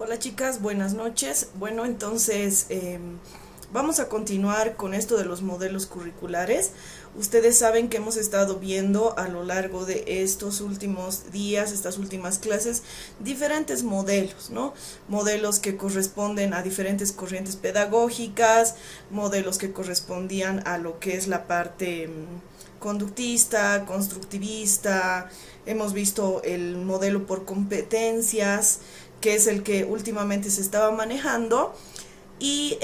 Hola chicas, buenas noches. Bueno, entonces vamos a continuar con esto de los modelos curriculares. Ustedes saben que hemos estado viendo a lo largo de estos últimos días, estas últimas clases, diferentes modelos, ¿no? Modelos que corresponden a diferentes corrientes pedagógicas, modelos que correspondían a lo que es la parte conductista, constructivista. Hemos visto el modelo por competencias, que es el que últimamente se estaba manejando, y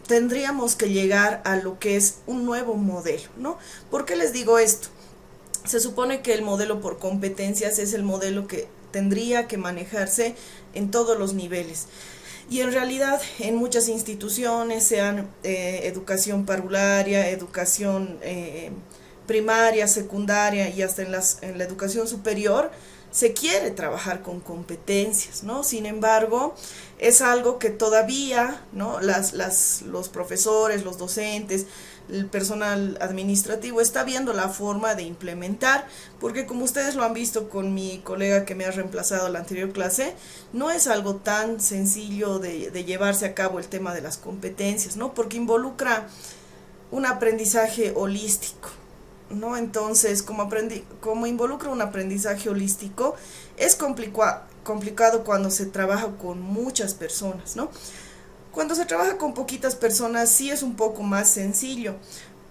tendríamos que llegar a lo que es un nuevo modelo, ¿no? ¿Por qué les digo esto? Se supone que el modelo por competencias es el modelo que tendría que manejarse en todos los niveles. Y en realidad en muchas instituciones, sean educación parvularia, educación primaria, secundaria y hasta en la educación superior, se quiere trabajar con competencias, ¿no? Sin embargo, es algo que todavía, ¿no? Los profesores, los docentes, el personal administrativo está viendo la forma de implementar, porque como ustedes lo han visto con mi colega que me ha reemplazado en la anterior clase, no es algo tan sencillo de llevarse a cabo el tema de las competencias, ¿no? Porque involucra un aprendizaje holístico, ¿no? Entonces, como involucra un aprendizaje holístico, es complicado cuando se trabaja con muchas personas, ¿no? Cuando se trabaja con poquitas personas sí es un poco más sencillo,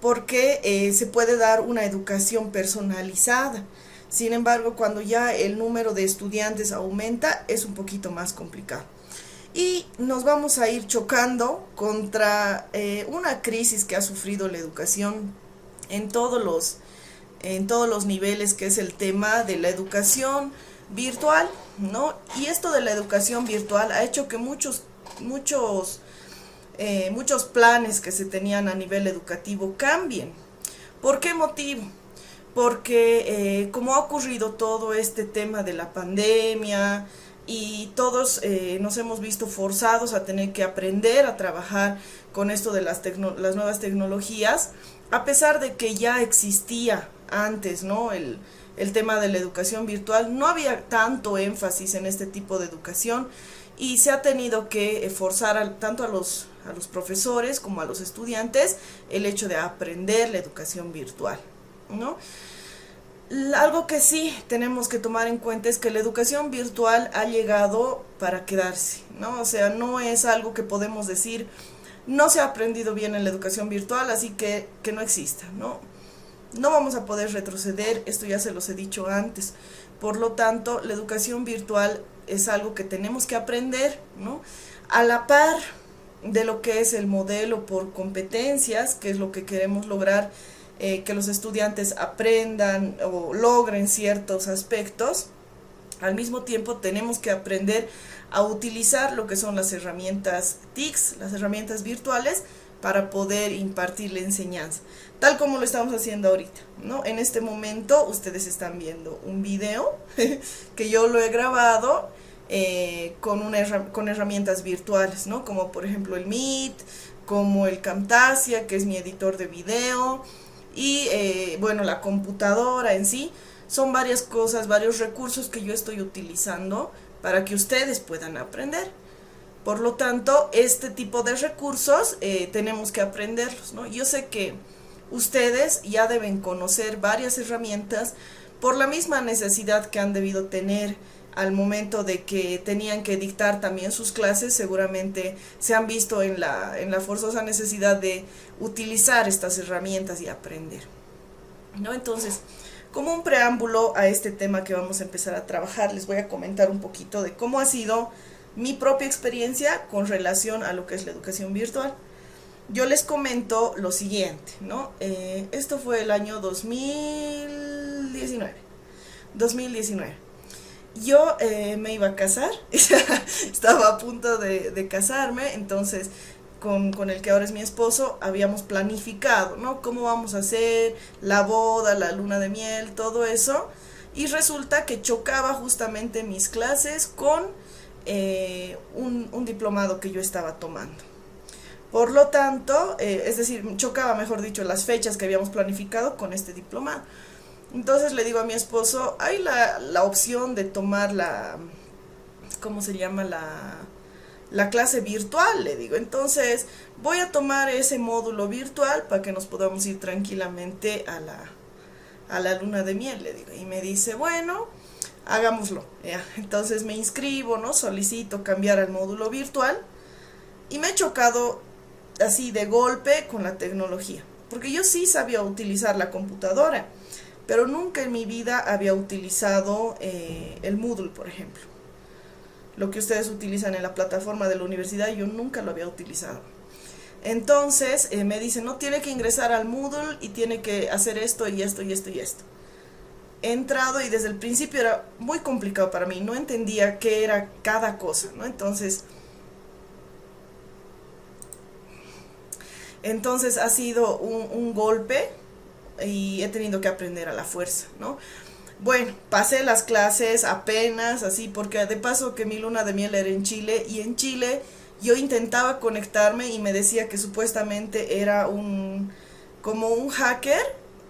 porque se puede dar una educación personalizada. Sin embargo, cuando ya el número de estudiantes aumenta, es un poquito más complicado. Y nos vamos a ir chocando contra una crisis que ha sufrido la educación en todos los niveles, que es el tema de la educación virtual, ¿no? Y esto de la educación virtual ha hecho que muchos planes que se tenían a nivel educativo cambien. ¿Por qué motivo? Porque como ha ocurrido todo este tema de la pandemia, y todos nos hemos visto forzados a tener que aprender a trabajar con esto de las nuevas tecnologías, a pesar de que ya existía antes, ¿no? El tema de la educación virtual, no había tanto énfasis en este tipo de educación, y se ha tenido que forzar tanto a los profesores como a los estudiantes el hecho de aprender la educación virtual, ¿no? Algo que sí tenemos que tomar en cuenta es que la educación virtual ha llegado para quedarse, ¿no? O sea, no es algo que podemos decir, no se ha aprendido bien en la educación virtual, así que no exista, ¿no? No vamos a poder retroceder, esto ya se los he dicho antes. Por lo tanto, la educación virtual es algo que tenemos que aprender, ¿no? A la par de lo que es el modelo por competencias, que es lo que queremos lograr, que los estudiantes aprendan o logren ciertos aspectos. Al mismo tiempo tenemos que aprender a utilizar lo que son las herramientas TICs, las herramientas virtuales, para poder impartir la enseñanza, tal como lo estamos haciendo ahorita, ¿no? En este momento ustedes están viendo un video que yo lo he grabado con herramientas virtuales, ¿no? Como por ejemplo el Meet, como el Camtasia, que es mi editor de video, y bueno, la computadora en sí. Son varias cosas, varios recursos que yo estoy utilizando para que ustedes puedan aprender. Por lo tanto, este tipo de recursos tenemos que aprenderlos, ¿no? Yo sé que ustedes ya deben conocer varias herramientas por la misma necesidad que han debido tener al momento de que tenían que dictar también sus clases. Seguramente se han visto en la forzosa necesidad de utilizar estas herramientas y aprender, ¿no? Entonces, como un preámbulo a este tema que vamos a empezar a trabajar, les voy a comentar un poquito de cómo ha sido mi propia experiencia con relación a lo que es la educación virtual. Yo les comento lo siguiente, ¿no? Esto fue el año 2019. Yo me iba a casar, estaba a punto de casarme, entonces con el que ahora es mi esposo habíamos planificado, ¿no? Cómo vamos a hacer la boda, la luna de miel, todo eso, y resulta que chocaba justamente mis clases con un diplomado que yo estaba tomando. Por lo tanto, es decir, chocaba, mejor dicho, las fechas que habíamos planificado con este diplomado. Entonces le digo a mi esposo, hay la opción de tomar ¿cómo se llama? La clase virtual, le digo. Entonces, voy a tomar ese módulo virtual para que nos podamos ir tranquilamente a la luna de miel, le digo. Y me dice, bueno, hagámoslo. Ya. Entonces me inscribo, ¿no? Solicito cambiar al módulo virtual y me he chocado así de golpe con la tecnología. Porque yo sí sabía utilizar la computadora, pero nunca en mi vida había utilizado el Moodle, por ejemplo. Lo que ustedes utilizan en la plataforma de la universidad, yo nunca lo había utilizado. Entonces me dicen, no, tiene que ingresar al Moodle y tiene que hacer esto y esto y esto y esto. He entrado y desde el principio era muy complicado para mí, no entendía qué era cada cosa, ¿no? Entonces ha sido un golpe y he tenido que aprender a la fuerza, ¿no? Bueno, pasé las clases apenas, así, porque de paso que mi luna de miel era en Chile, y en Chile yo intentaba conectarme y me decía que supuestamente era como un hacker,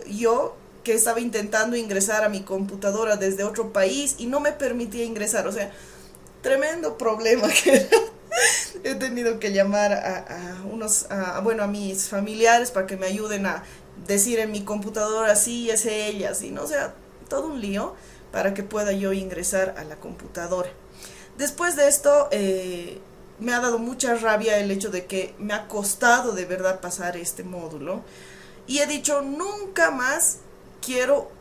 yo que estaba intentando ingresar a mi computadora desde otro país y no me permitía ingresar, o sea, tremendo problema que era. He tenido que llamar a mis familiares para que me ayuden a decir en mi computadora, sí, es ella, sí, ¿no? O sea, todo un lío para que pueda yo ingresar a la computadora. Después de esto, me ha dado mucha rabia el hecho de que me ha costado de verdad pasar este módulo. Y he dicho, nunca más quiero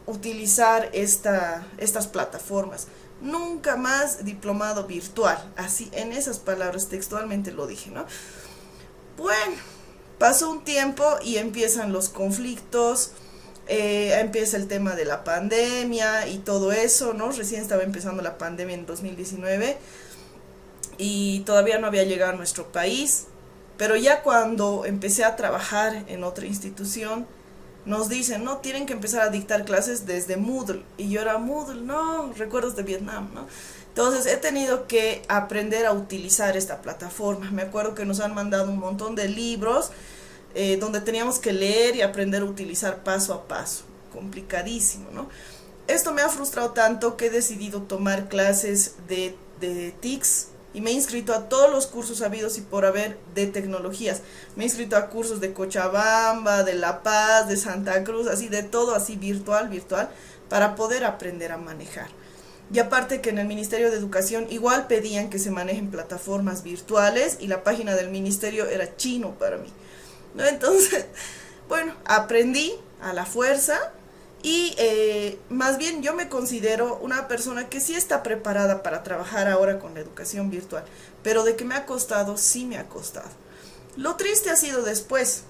utilizar estas plataformas. Nunca más diplomado virtual. Así, en esas palabras textualmente lo dije, ¿no? Bueno, pasó un tiempo y empiezan los conflictos. Empieza el tema de la pandemia y todo eso, ¿no? Recién estaba empezando la pandemia en 2019 y todavía no había llegado a nuestro país, pero ya cuando empecé a trabajar en otra institución, nos dicen, no, tienen que empezar a dictar clases desde Moodle, y yo era Moodle, no, recuerdos de Vietnam, ¿no? Entonces he tenido que aprender a utilizar esta plataforma. Me acuerdo que nos han mandado un montón de libros donde teníamos que leer y aprender a utilizar paso a paso. Complicadísimo, ¿no? Esto me ha frustrado tanto que he decidido tomar clases de TICS y me he inscrito a todos los cursos habidos y por haber de tecnologías. Me he inscrito a cursos de Cochabamba, de La Paz, de Santa Cruz, así de todo, así virtual, para poder aprender a manejar. Y aparte que en el Ministerio de Educación igual pedían que se manejen plataformas virtuales y la página del ministerio era chino para mí, ¿no? Entonces, bueno, aprendí a la fuerza y más bien yo me considero una persona que sí está preparada para trabajar ahora con la educación virtual, pero de que me ha costado, sí me ha costado. Lo triste ha sido después,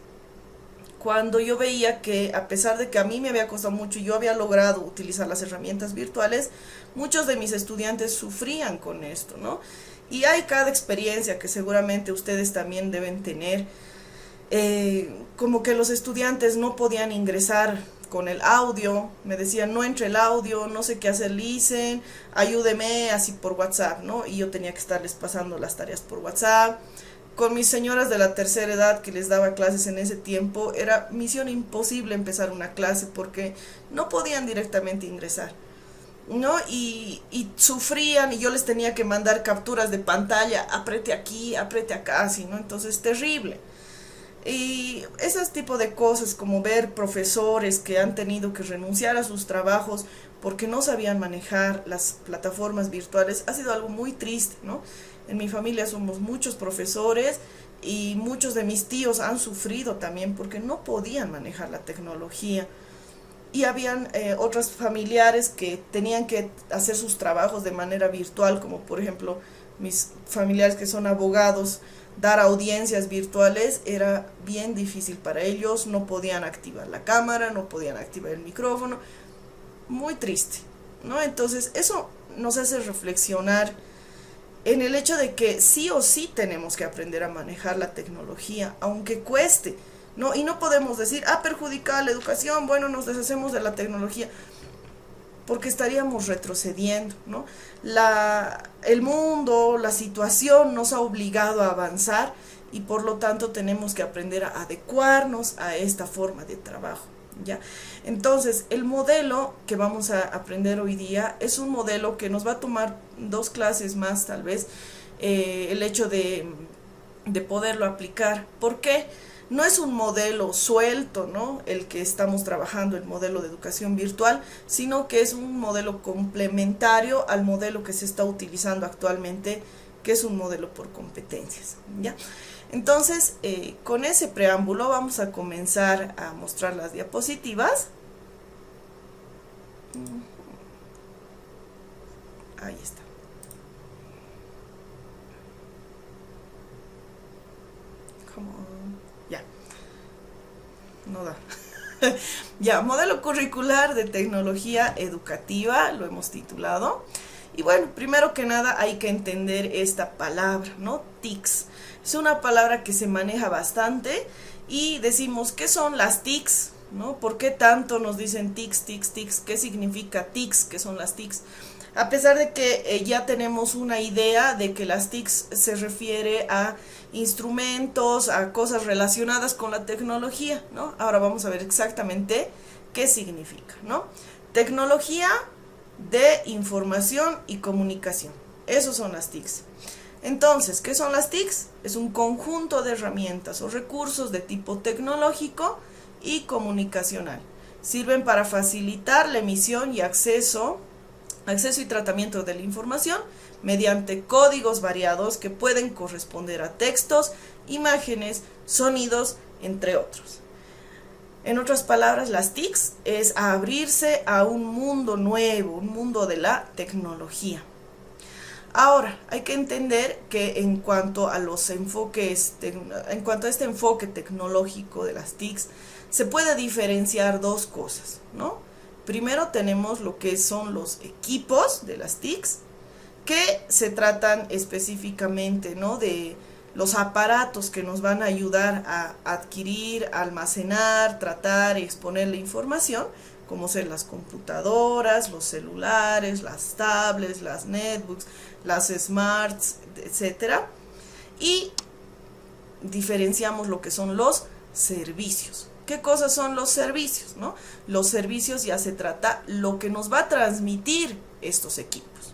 cuando yo veía que a pesar de que a mí me había costado mucho y yo había logrado utilizar las herramientas virtuales, muchos de mis estudiantes sufrían con esto, ¿no? Y hay cada experiencia que seguramente ustedes también deben tener, como que los estudiantes no podían ingresar con el audio, me decían, no entre el audio, no sé qué hacer, listen, ayúdeme así por WhatsApp, ¿no? Y yo tenía que estarles pasando las tareas por WhatsApp. Con mis señoras de la tercera edad que les daba clases en ese tiempo, era misión imposible empezar una clase porque no podían directamente ingresar, ¿no? Y sufrían y yo les tenía que mandar capturas de pantalla, apriete aquí, apriete acá, así, ¿no? Entonces, terrible. Y ese tipo de cosas, como ver profesores que han tenido que renunciar a sus trabajos porque no sabían manejar las plataformas virtuales, ha sido algo muy triste, ¿no? En mi familia somos muchos profesores y muchos de mis tíos han sufrido también porque no podían manejar la tecnología. Y habían otros familiares que tenían que hacer sus trabajos de manera virtual, como por ejemplo mis familiares que son abogados, dar audiencias virtuales era bien difícil para ellos, no podían activar la cámara, no podían activar el micrófono, muy triste, ¿no? Entonces eso nos hace reflexionar en el hecho de que sí o sí tenemos que aprender a manejar la tecnología, aunque cueste, ¿no? Y no podemos decir, perjudica la educación, bueno, nos deshacemos de la tecnología, porque estaríamos retrocediendo, ¿no? El mundo, la situación nos ha obligado a avanzar y por lo tanto tenemos que aprender a adecuarnos a esta forma de trabajo, ¿Ya? Entonces, el modelo que vamos a aprender hoy día es un modelo que nos va a tomar 2 clases más, tal vez, el hecho de poderlo aplicar. ¿Por qué? No es un modelo suelto, ¿no? El que estamos trabajando, el modelo de educación virtual, sino que es un modelo complementario al modelo que se está utilizando actualmente, que es un modelo por competencias, ¿ya? Entonces, con ese preámbulo vamos a comenzar a mostrar las diapositivas. Ahí está. Come on. Ya. No da. Ya, modelo curricular de tecnología educativa, lo hemos titulado. Y bueno, primero que nada hay que entender esta palabra, ¿no? TICs. Es una palabra que se maneja bastante y decimos, ¿qué son las TICs? ¿No? ¿Por qué tanto nos dicen TICs, TICs, TICs? ¿Qué significa TICs? ¿Qué son las TICs? A pesar de que ya tenemos una idea de que las TICs se refiere a instrumentos, a cosas relacionadas con la tecnología, ¿no? Ahora vamos a ver exactamente qué significa, ¿no? Tecnología de información y comunicación. Esos son las TICs. Entonces, ¿qué son las TICs? Es un conjunto de herramientas o recursos de tipo tecnológico y comunicacional. Sirven para facilitar la emisión y acceso y tratamiento de la información mediante códigos variados que pueden corresponder a textos, imágenes, sonidos, entre otros. En otras palabras, las TICs es abrirse a un mundo nuevo, un mundo de la tecnología. Ahora, hay que entender que en cuanto a los enfoques, en cuanto a este enfoque tecnológico de las TICs, se puede diferenciar 2 cosas, ¿no? Primero tenemos lo que son los equipos de las TICs, que se tratan específicamente, ¿no?, de los aparatos que nos van a ayudar a adquirir, almacenar, tratar y exponer la información, como ser las computadoras, los celulares, las tablets, las netbooks, las smarts, etcétera. Y diferenciamos lo que son los servicios. ¿Qué cosas son los servicios, no? Los servicios ya se trata lo que nos va a transmitir estos equipos,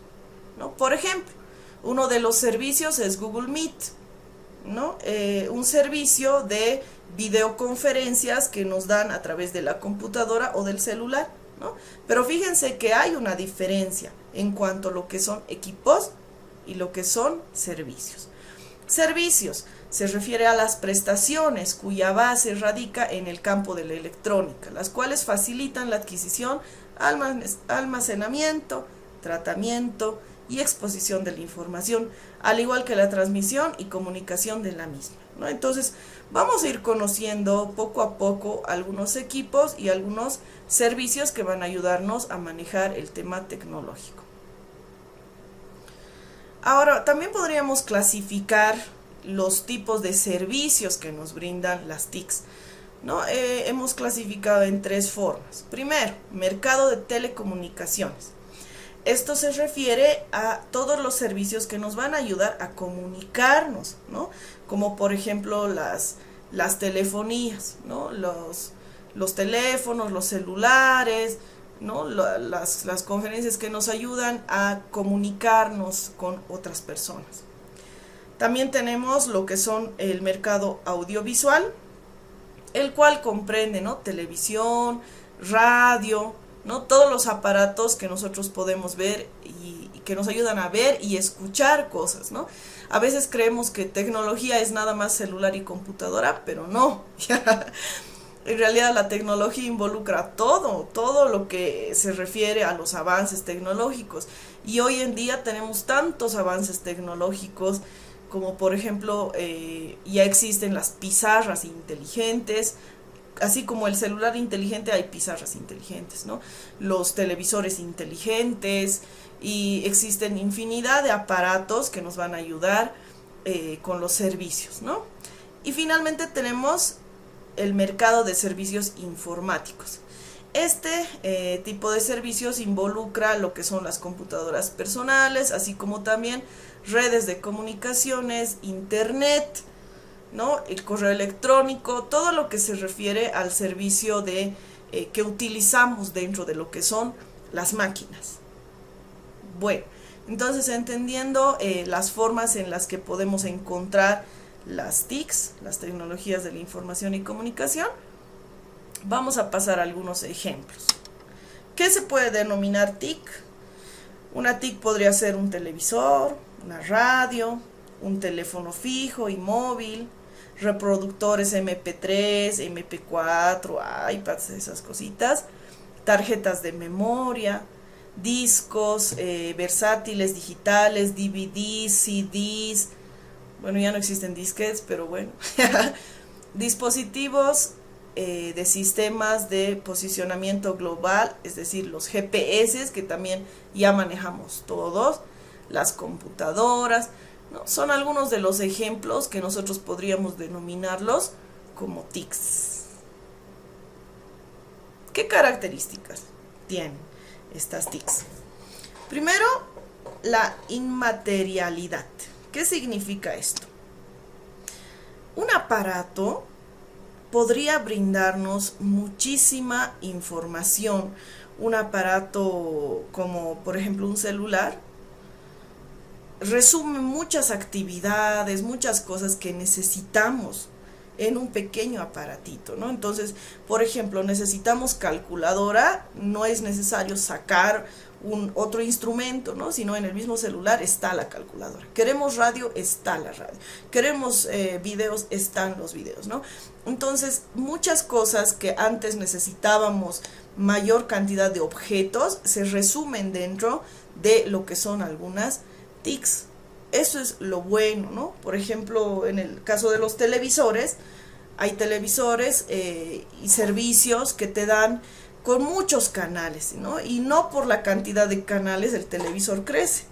¿no? Por ejemplo, uno de los servicios es Google Meet, ¿no? Un servicio de videoconferencias que nos dan a través de la computadora o del celular, ¿no? Pero fíjense que hay una diferencia en cuanto a lo que son equipos y lo que son servicios. Servicios se refiere a las prestaciones cuya base radica en el campo de la electrónica, las cuales facilitan la adquisición, almacenamiento, tratamiento y exposición de la información, al igual que la transmisión y comunicación de la misma, ¿no? Entonces, vamos a ir conociendo poco a poco algunos equipos y algunos servicios que van a ayudarnos a manejar el tema tecnológico. Ahora, también podríamos clasificar los tipos de servicios que nos brindan las TICs, ¿no? Hemos clasificado en 3 formas. Primero, mercado de telecomunicaciones. Esto se refiere a todos los servicios que nos van a ayudar a comunicarnos, ¿no? Como por ejemplo las telefonías, ¿no? Los teléfonos, los celulares, ¿no? Las conferencias que nos ayudan a comunicarnos con otras personas. También tenemos lo que son el mercado audiovisual, el cual comprende, ¿no?, televisión, radio, ¿no?, todos los aparatos que nosotros podemos ver y que nos ayudan a ver y escuchar cosas, ¿no? A veces creemos que tecnología es nada más celular y computadora, pero no. En realidad la tecnología involucra todo lo que se refiere a los avances tecnológicos. Y hoy en día tenemos tantos avances tecnológicos, como por ejemplo ya existen las pizarras inteligentes, así como el celular inteligente hay pizarras inteligentes, ¿no? Los televisores inteligentes, y existen infinidad de aparatos que nos van a ayudar con los servicios, ¿no? Y finalmente tenemos el mercado de servicios informáticos. Este tipo de servicios involucra lo que son las computadoras personales, así como también redes de comunicaciones, internet, ¿no?, el correo electrónico, todo lo que se refiere al servicio de que utilizamos dentro de lo que son las máquinas. Bueno, entonces entendiendo las formas en las que podemos encontrar las TICs, las tecnologías de la información y comunicación, vamos a pasar a algunos ejemplos. ¿Qué se puede denominar TIC? Una TIC podría ser un televisor, una radio, un teléfono fijo y móvil, reproductores MP3, MP4, iPads, esas cositas, tarjetas de memoria, discos versátiles digitales, DVDs, CDs, bueno, ya no existen disquetes, pero bueno, dispositivos de sistemas de posicionamiento global, es decir, los GPS, que también ya manejamos todos, las computadoras, ¿no? Son algunos de los ejemplos que nosotros podríamos denominarlos como TICs. ¿Qué características tienen estas TICs? Primero, la inmaterialidad. ¿Qué significa esto? Un aparato podría brindarnos muchísima información. Un aparato como por ejemplo un celular resume muchas actividades, muchas cosas que necesitamos en un pequeño aparatito, ¿no? Entonces, por ejemplo, necesitamos calculadora, no es necesario sacar otro instrumento, ¿no? Sino en el mismo celular está la calculadora. Queremos radio, está la radio. Queremos videos, están los videos, ¿no? Entonces, muchas cosas que antes necesitábamos mayor cantidad de objetos se resumen dentro de lo que son algunas TICs. Eso es lo bueno, ¿no? Por ejemplo, en el caso de los televisores, hay televisores y servicios que te dan con muchos canales, ¿no? Y no por la cantidad de canales el televisor crece.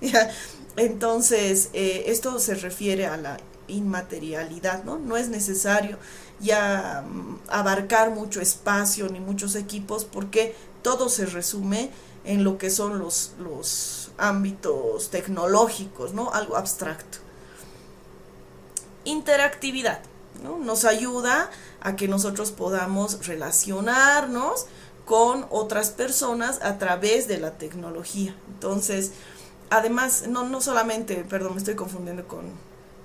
Entonces, esto se refiere a la inmaterialidad, ¿no? No es necesario ya abarcar mucho espacio ni muchos equipos porque todo se resume en lo que son los ámbitos tecnológicos, ¿no? Algo abstracto. Interactividad, ¿no? Nos ayuda a que nosotros podamos relacionarnos con otras personas a través de la tecnología. Entonces, además, no solamente, perdón, me estoy confundiendo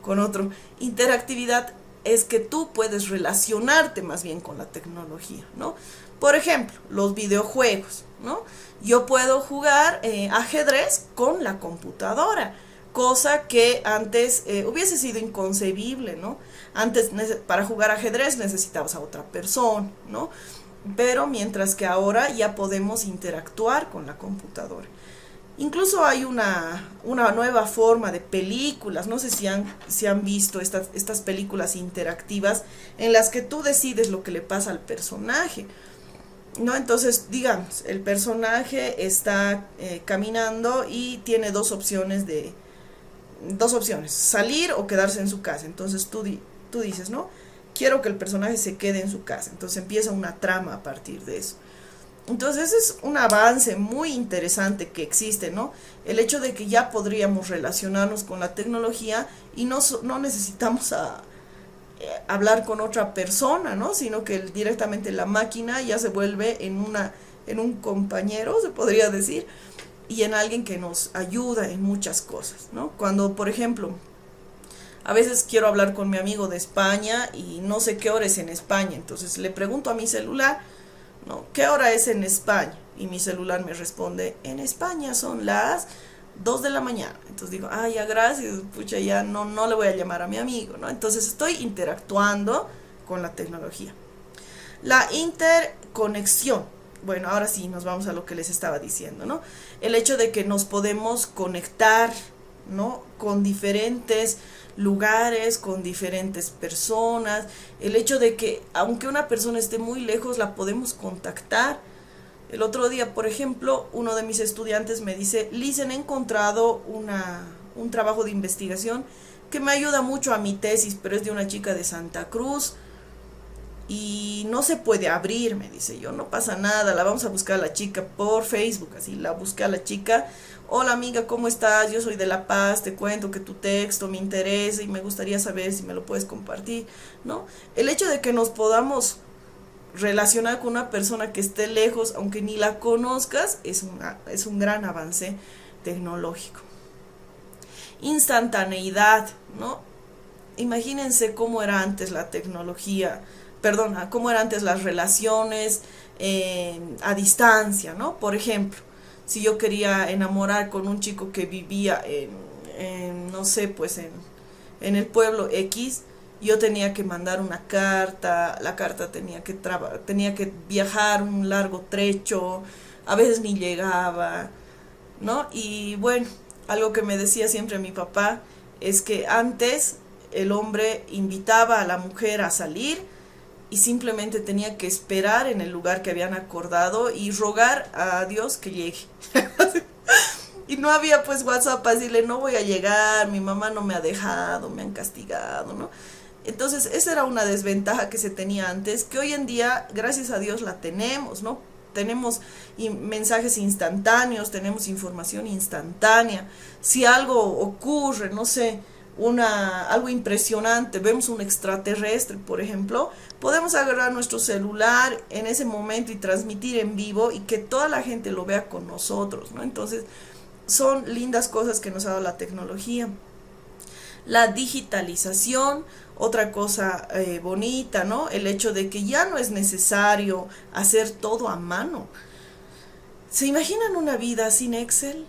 con otro, interactividad es que tú puedes relacionarte más bien con la tecnología, ¿no? Por ejemplo, los videojuegos, ¿no? Yo puedo jugar ajedrez con la computadora, cosa que antes hubiese sido inconcebible, ¿no? Antes para jugar ajedrez necesitabas a otra persona, ¿no? Pero mientras que ahora ya podemos interactuar con la computadora. Incluso hay una nueva forma de películas, no sé si han visto estas películas interactivas en las que tú decides lo que le pasa al personaje, ¿no? Entonces, digamos, el personaje está caminando y tiene dos opciones, salir o quedarse en su casa. Entonces tú dices, ¿no? Quiero que el personaje se quede en su casa. Entonces empieza una trama a partir de eso. Entonces ese es un avance muy interesante que existe, ¿no? El hecho de que ya podríamos relacionarnos con la tecnología y no necesitamos hablar con otra persona, ¿no? Sino que directamente la máquina ya se vuelve en un compañero, se podría decir, y en alguien que nos ayuda en muchas cosas, ¿no? Cuando, por ejemplo, a veces quiero hablar con mi amigo de España y no sé qué hora es en España, entonces le pregunto a mi celular, ¿no? ¿Qué hora es en España? Y mi celular me responde, en España son las 2 de la mañana. Entonces digo, ya gracias, pucha, ya no le voy a llamar a mi amigo, ¿no? Entonces estoy interactuando con la tecnología. La interconexión. Bueno, ahora sí nos vamos a lo que les estaba diciendo, ¿no? El hecho de que nos podemos conectar, ¿no? Con diferentes lugares, con diferentes personas, el hecho de que aunque una persona esté muy lejos la podemos contactar. El otro día, por ejemplo, uno de mis estudiantes me dice, Lisen, he encontrado un trabajo de investigación que me ayuda mucho a mi tesis, pero es de una chica de Santa Cruz y no se puede abrir, me dice. Yo, no pasa nada, la vamos a buscar a la chica por Facebook. Así la busqué a la chica. Hola amiga, ¿cómo estás? Yo soy de La Paz, te cuento que tu texto me interesa y me gustaría saber si me lo puedes compartir, ¿no? El hecho de que nos podamos relacionar con una persona que esté lejos, aunque ni la conozcas, es un gran avance tecnológico. Instantaneidad, ¿no? Imagínense cómo era antes la tecnología, perdón, cómo eran antes las relaciones a distancia, ¿no? Por ejemplo, si yo quería enamorar con un chico que vivía no sé, pues en el pueblo X, yo tenía que mandar una carta, la carta tenía que viajar un largo trecho, a veces ni llegaba, ¿no? Y bueno, algo que me decía siempre mi papá es que antes el hombre invitaba a la mujer a salir y simplemente tenía que esperar en el lugar que habían acordado y rogar a Dios que llegue. Y no había pues WhatsApp para decirle no voy a llegar, mi mamá no me ha dejado, me han castigado, ¿no? Entonces esa era una desventaja que se tenía antes, que hoy en día, gracias a Dios, la tenemos, ¿no? Tenemos mensajes instantáneos, tenemos información instantánea. Si algo ocurre, no sé, algo impresionante, vemos un extraterrestre, por ejemplo, podemos agarrar nuestro celular en ese momento y transmitir en vivo y que toda la gente lo vea con nosotros, ¿no? Entonces, son lindas cosas que nos ha dado la tecnología. La digitalización, otra cosa bonita, ¿no? El hecho de que ya no es necesario hacer todo a mano. ¿Se imaginan una vida sin Excel?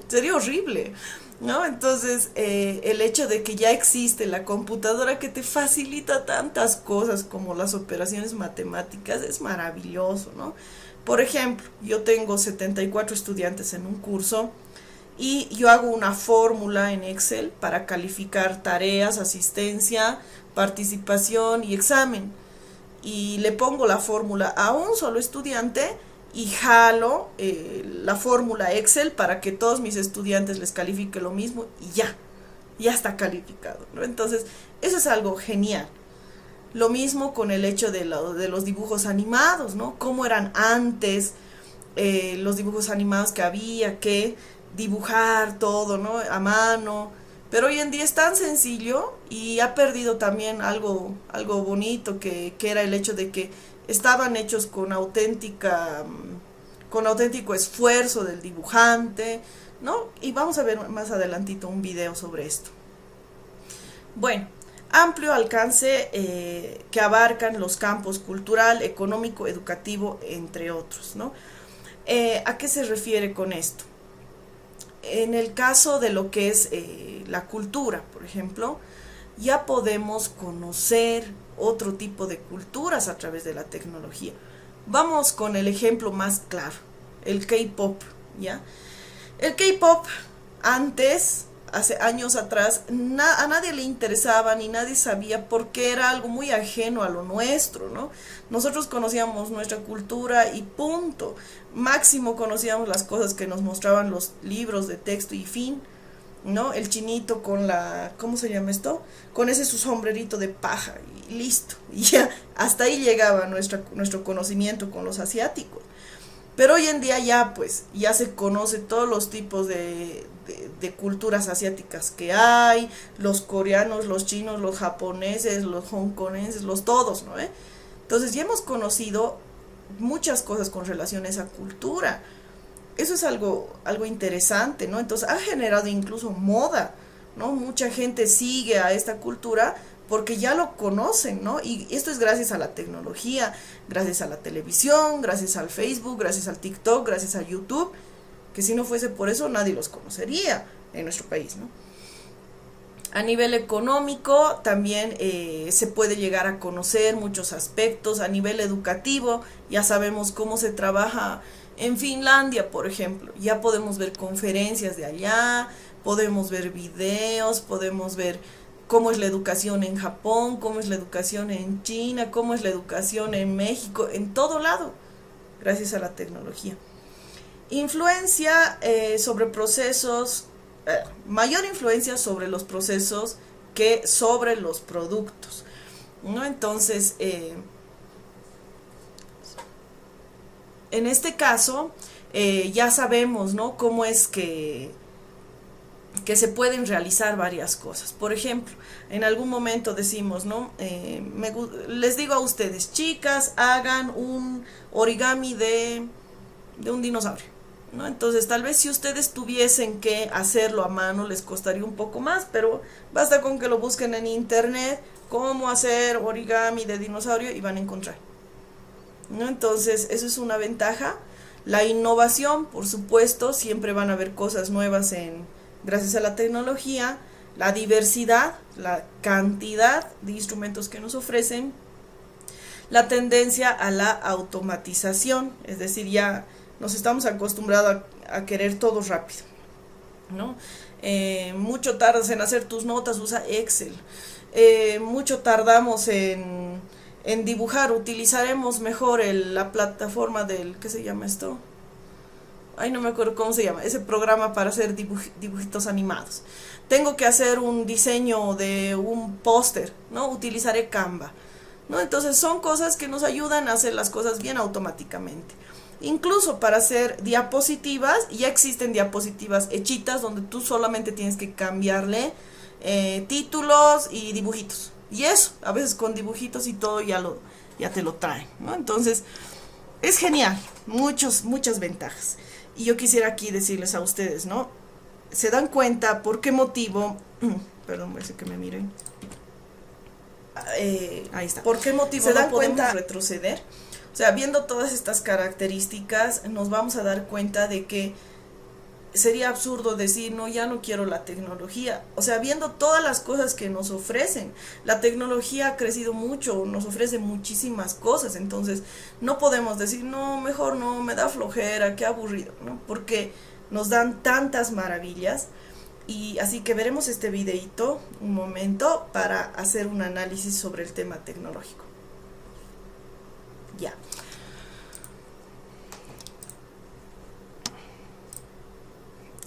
Sería horrible, ¿no? Entonces, el hecho de que ya existe la computadora que te facilita tantas cosas como las operaciones matemáticas es maravilloso, ¿no? Por ejemplo, yo tengo 74 estudiantes en un curso y yo hago una fórmula en Excel para calificar tareas, asistencia, participación y examen. Y le pongo la fórmula a un solo estudiante y jalo la fórmula Excel para que todos mis estudiantes les califique lo mismo y ya está calificado, ¿no? Entonces, eso es algo genial. Lo mismo con el hecho de los dibujos animados, ¿no? Cómo eran antes los dibujos animados que había que dibujar todo, ¿no? A mano. Pero hoy en día es tan sencillo y ha perdido también algo bonito que era el hecho de que estaban hechos con auténtico esfuerzo del dibujante, ¿no? Y vamos a ver más adelantito un video sobre esto. Bueno, amplio alcance que abarcan los campos cultural, económico, educativo, entre otros, ¿no? ¿A qué se refiere con esto? En el caso de lo que es la cultura, por ejemplo, ya podemos conocer otro tipo de culturas a través de la tecnología. Vamos con el ejemplo más claro, el K-pop, ¿ya? El K-pop antes, hace años atrás, a nadie le interesaba ni nadie sabía porque era algo muy ajeno a lo nuestro, ¿no? Nosotros conocíamos nuestra cultura y punto. Máximo conocíamos las cosas que nos mostraban los libros de texto y fin, ¿no? El chinito con ¿cómo se llama esto? Con ese su sombrerito de paja y listo. Y ya, hasta ahí llegaba nuestro conocimiento con los asiáticos. Pero hoy en día ya se conoce todos los tipos de culturas asiáticas que hay, los coreanos, los chinos, los japoneses, los hongkoneses, los todos, ¿no? Entonces ya hemos conocido muchas cosas con relación a esa cultura. Eso es algo interesante, ¿no? Entonces ha generado incluso moda, ¿no? Mucha gente sigue a esta cultura porque ya lo conocen, ¿no? Y esto es gracias a la tecnología, gracias a la televisión, gracias al Facebook, gracias al TikTok, gracias a YouTube, que si no fuese por eso nadie los conocería en nuestro país, ¿no? A nivel económico también se puede llegar a conocer muchos aspectos. A nivel educativo ya sabemos cómo se trabaja en Finlandia, por ejemplo. Ya podemos ver conferencias de allá, podemos ver videos, podemos ver cómo es la educación en Japón, cómo es la educación en China, cómo es la educación en México, en todo lado, gracias a la tecnología. Influencia sobre procesos, mayor influencia sobre los procesos que sobre los productos, ¿no? Entonces, en este caso, ya sabemos, ¿no? Cómo es que que se pueden realizar varias cosas. Por ejemplo, en algún momento decimos, ¿no? Les digo a ustedes, chicas, hagan un origami de un dinosaurio, ¿no? Entonces, tal vez si ustedes tuviesen que hacerlo a mano, les costaría un poco más, pero basta con que lo busquen en internet, cómo hacer origami de dinosaurio, y van a encontrar, ¿no? Entonces, eso es una ventaja. La innovación, por supuesto, siempre van a haber cosas nuevas gracias a la tecnología, la diversidad, la cantidad de instrumentos que nos ofrecen, la tendencia a la automatización, es decir, ya nos estamos acostumbrados a querer todo rápido, ¿no? Mucho tardas en hacer tus notas, usa Excel. Mucho tardamos en dibujar, utilizaremos mejor la plataforma ¿qué se llama esto? Ay, no me acuerdo cómo se llama, ese programa para hacer dibujitos animados. Tengo que hacer un diseño de un póster, ¿no? Utilizaré Canva, ¿no? Entonces son cosas que nos ayudan a hacer las cosas bien automáticamente. Incluso para hacer diapositivas, ya existen diapositivas hechitas donde tú solamente tienes que cambiarle títulos y dibujitos. Y eso, a veces con dibujitos y todo ya te lo traen, ¿no? Entonces, es genial, muchas ventajas. Y yo quisiera aquí decirles a ustedes, ¿no? ¿Se dan cuenta por qué motivo? Perdón, voy a hacer que me miren. Ahí está. ¿Por qué motivo no podemos retroceder? O sea, viendo todas estas características, nos vamos a dar cuenta de que sería absurdo decir, no, ya no quiero la tecnología. O sea, viendo todas las cosas que nos ofrecen, la tecnología ha crecido mucho, nos ofrece muchísimas cosas. Entonces, no podemos decir, no, mejor no, me da flojera, qué aburrido, ¿no? Porque nos dan tantas maravillas. Y así que veremos este videito un momento para hacer un análisis sobre el tema tecnológico. Ya.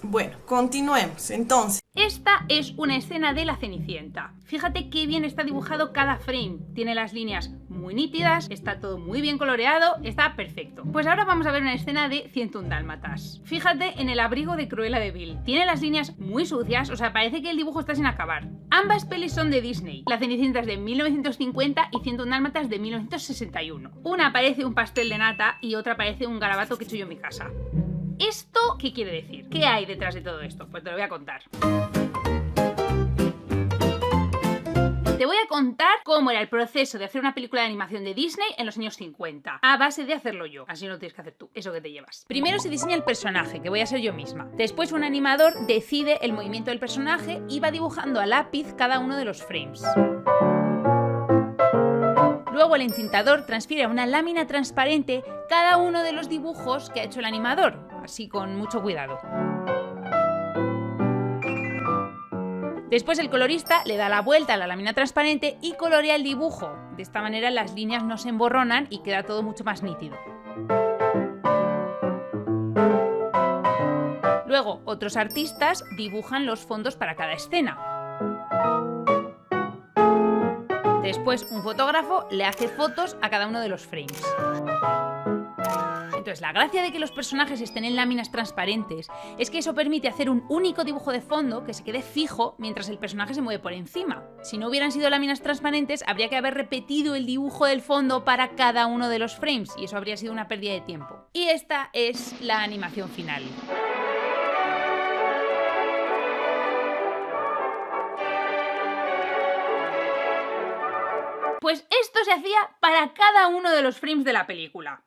Bueno, continuemos. Entonces, esta es una escena de La Cenicienta. Fíjate qué bien está dibujado cada frame. Tiene las líneas muy nítidas, está todo muy bien coloreado, está perfecto. Pues ahora vamos a ver una escena de 101 Dálmatas. Fíjate en el abrigo de Cruella de Vil. Tiene las líneas muy sucias, o sea, parece que el dibujo está sin acabar. Ambas pelis son de Disney. La Cenicienta es de 1950 y 101 Dálmatas de 1961. Una parece un pastel de nata y otra parece un garabato que he hecho yo en mi casa. ¿Esto qué quiere decir? ¿Qué hay detrás de todo esto? Pues te lo voy a contar. Te voy a contar cómo era el proceso de hacer una película de animación de Disney en los años 50, a base de hacerlo yo, así no lo tienes que hacer tú, eso que te llevas. Primero se diseña el personaje, que voy a ser yo misma. Después un animador decide el movimiento del personaje y va dibujando a lápiz cada uno de los frames. Luego el entintador transfiere a una lámina transparente cada uno de los dibujos que ha hecho el animador, así con mucho cuidado. Después el colorista le da la vuelta a la lámina transparente y colorea el dibujo. De esta manera las líneas no se emborronan y queda todo mucho más nítido. Luego otros artistas dibujan los fondos para cada escena. Después un fotógrafo le hace fotos a cada uno de los frames. Entonces, la gracia de que los personajes estén en láminas transparentes es que eso permite hacer un único dibujo de fondo que se quede fijo mientras el personaje se mueve por encima. Si no hubieran sido láminas transparentes, habría que haber repetido el dibujo del fondo para cada uno de los frames y eso habría sido una pérdida de tiempo. Y esta es la animación final. Pues esto se hacía para cada uno de los frames de la película.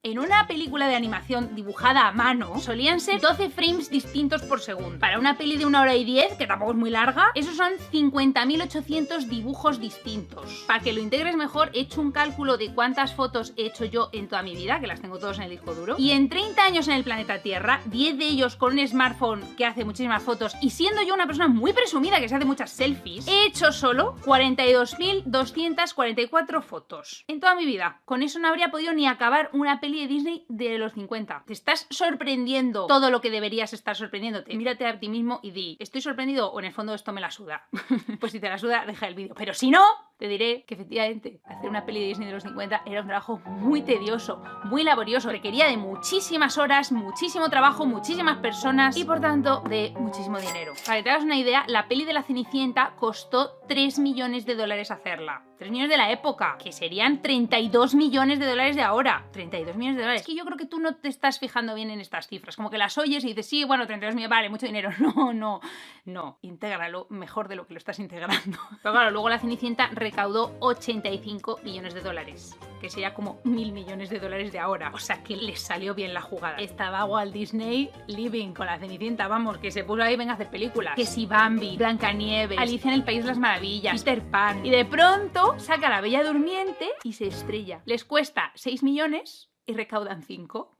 En una película de animación dibujada a mano, solían ser 12 frames distintos por segundo. Para una peli de 1 hora y 10, que tampoco es muy larga, esos son 50.800 dibujos distintos. Para que lo integres mejor, he hecho un cálculo de cuántas fotos he hecho yo en toda mi vida, que las tengo todas en el disco duro. Y en 30 años en el planeta Tierra, 10 de ellos con un smartphone que hace muchísimas fotos, y siendo yo una persona muy presumida que se hace muchas selfies, he hecho solo 42.244 fotos. En toda mi vida. Con eso no habría podido ni acabar una peli de Disney de los 50. Te estás sorprendiendo todo lo que deberías estar sorprendiéndote. Mírate a ti mismo y di, ¿estoy sorprendido o en el fondo esto me la suda? Pues si te la suda, deja el vídeo. Pero si no, Te diré que efectivamente hacer una peli de Disney de los 50 era un trabajo muy tedioso, muy laborioso, requería de muchísimas horas, muchísimo trabajo, muchísimas personas y por tanto de muchísimo dinero. Para que te hagas una idea, la peli de la Cenicienta costó 3 millones de dólares hacerla. 3 millones de la época, que serían 32 millones de dólares de ahora. 32 millones de dólares. Es que yo creo que tú no te estás fijando bien en estas cifras. Como que las oyes y dices, sí, bueno, 32 millones, vale, mucho dinero. No. Intégralo mejor de lo que lo estás integrando. Pero claro, luego la Cenicienta recaudó 85 millones de dólares. Que sería como 1.000 millones de dólares de ahora. O sea que les salió bien la jugada. Estaba Walt Disney living con la Cenicienta, vamos, que se puso ahí, venga a hacer películas. Que si Bambi, Blancanieves, Alicia en el País de las Maravillas, Peter Pan. Y de pronto saca a la Bella Durmiente y se estrella. Les cuesta 6 millones y recaudan 5.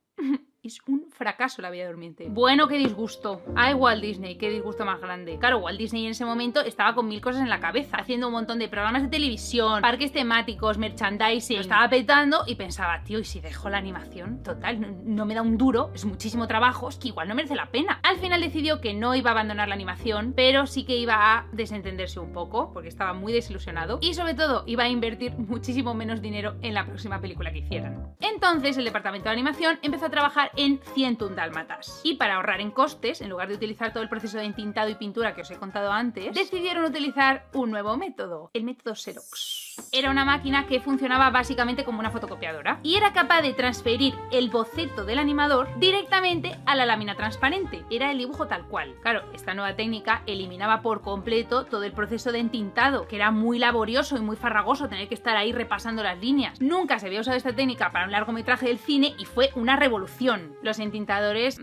Es un fracaso la Bella Durmiente. Bueno, qué disgusto. Ay, Walt Disney, qué disgusto más grande. Claro, Walt Disney en ese momento estaba con 1000 cosas en la cabeza, haciendo un montón de programas de televisión, parques temáticos, merchandising. Lo estaba petando y pensaba, tío, ¿y si dejo la animación? Total, no me da un duro, es muchísimo trabajo, es que igual no merece la pena. Al final decidió que no iba a abandonar la animación, pero sí que iba a desentenderse un poco, porque estaba muy desilusionado, y sobre todo iba a invertir muchísimo menos dinero en la próxima película que hicieran. Entonces el departamento de animación empezó a trabajar en 101 dálmatas. Y para ahorrar en costes, en lugar de utilizar todo el proceso de entintado y pintura que os he contado antes, decidieron utilizar un nuevo método, el método Xerox. Era una máquina que funcionaba básicamente como una fotocopiadora y era capaz de transferir el boceto del animador directamente a la lámina transparente. Era el dibujo tal cual. Claro, esta nueva técnica eliminaba por completo todo el proceso de entintado, que era muy laborioso y muy farragoso tener que estar ahí repasando las líneas. Nunca se había usado esta técnica para un largometraje del cine y fue una revolución. Los entintadores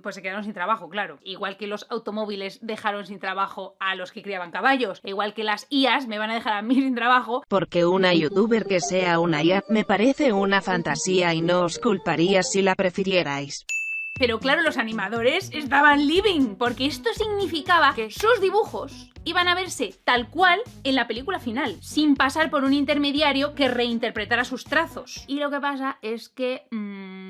pues se quedaron sin trabajo, claro. Igual que los automóviles dejaron sin trabajo a los que criaban caballos. Igual que las IAs me van a dejar a mí sin trabajo. Porque una youtuber que sea una IA me parece una fantasía y no os culparía si la prefirierais. Pero claro, los animadores estaban living, porque esto significaba que sus dibujos iban a verse tal cual en la película final, sin pasar por un intermediario que reinterpretara sus trazos. Y lo que pasa es que,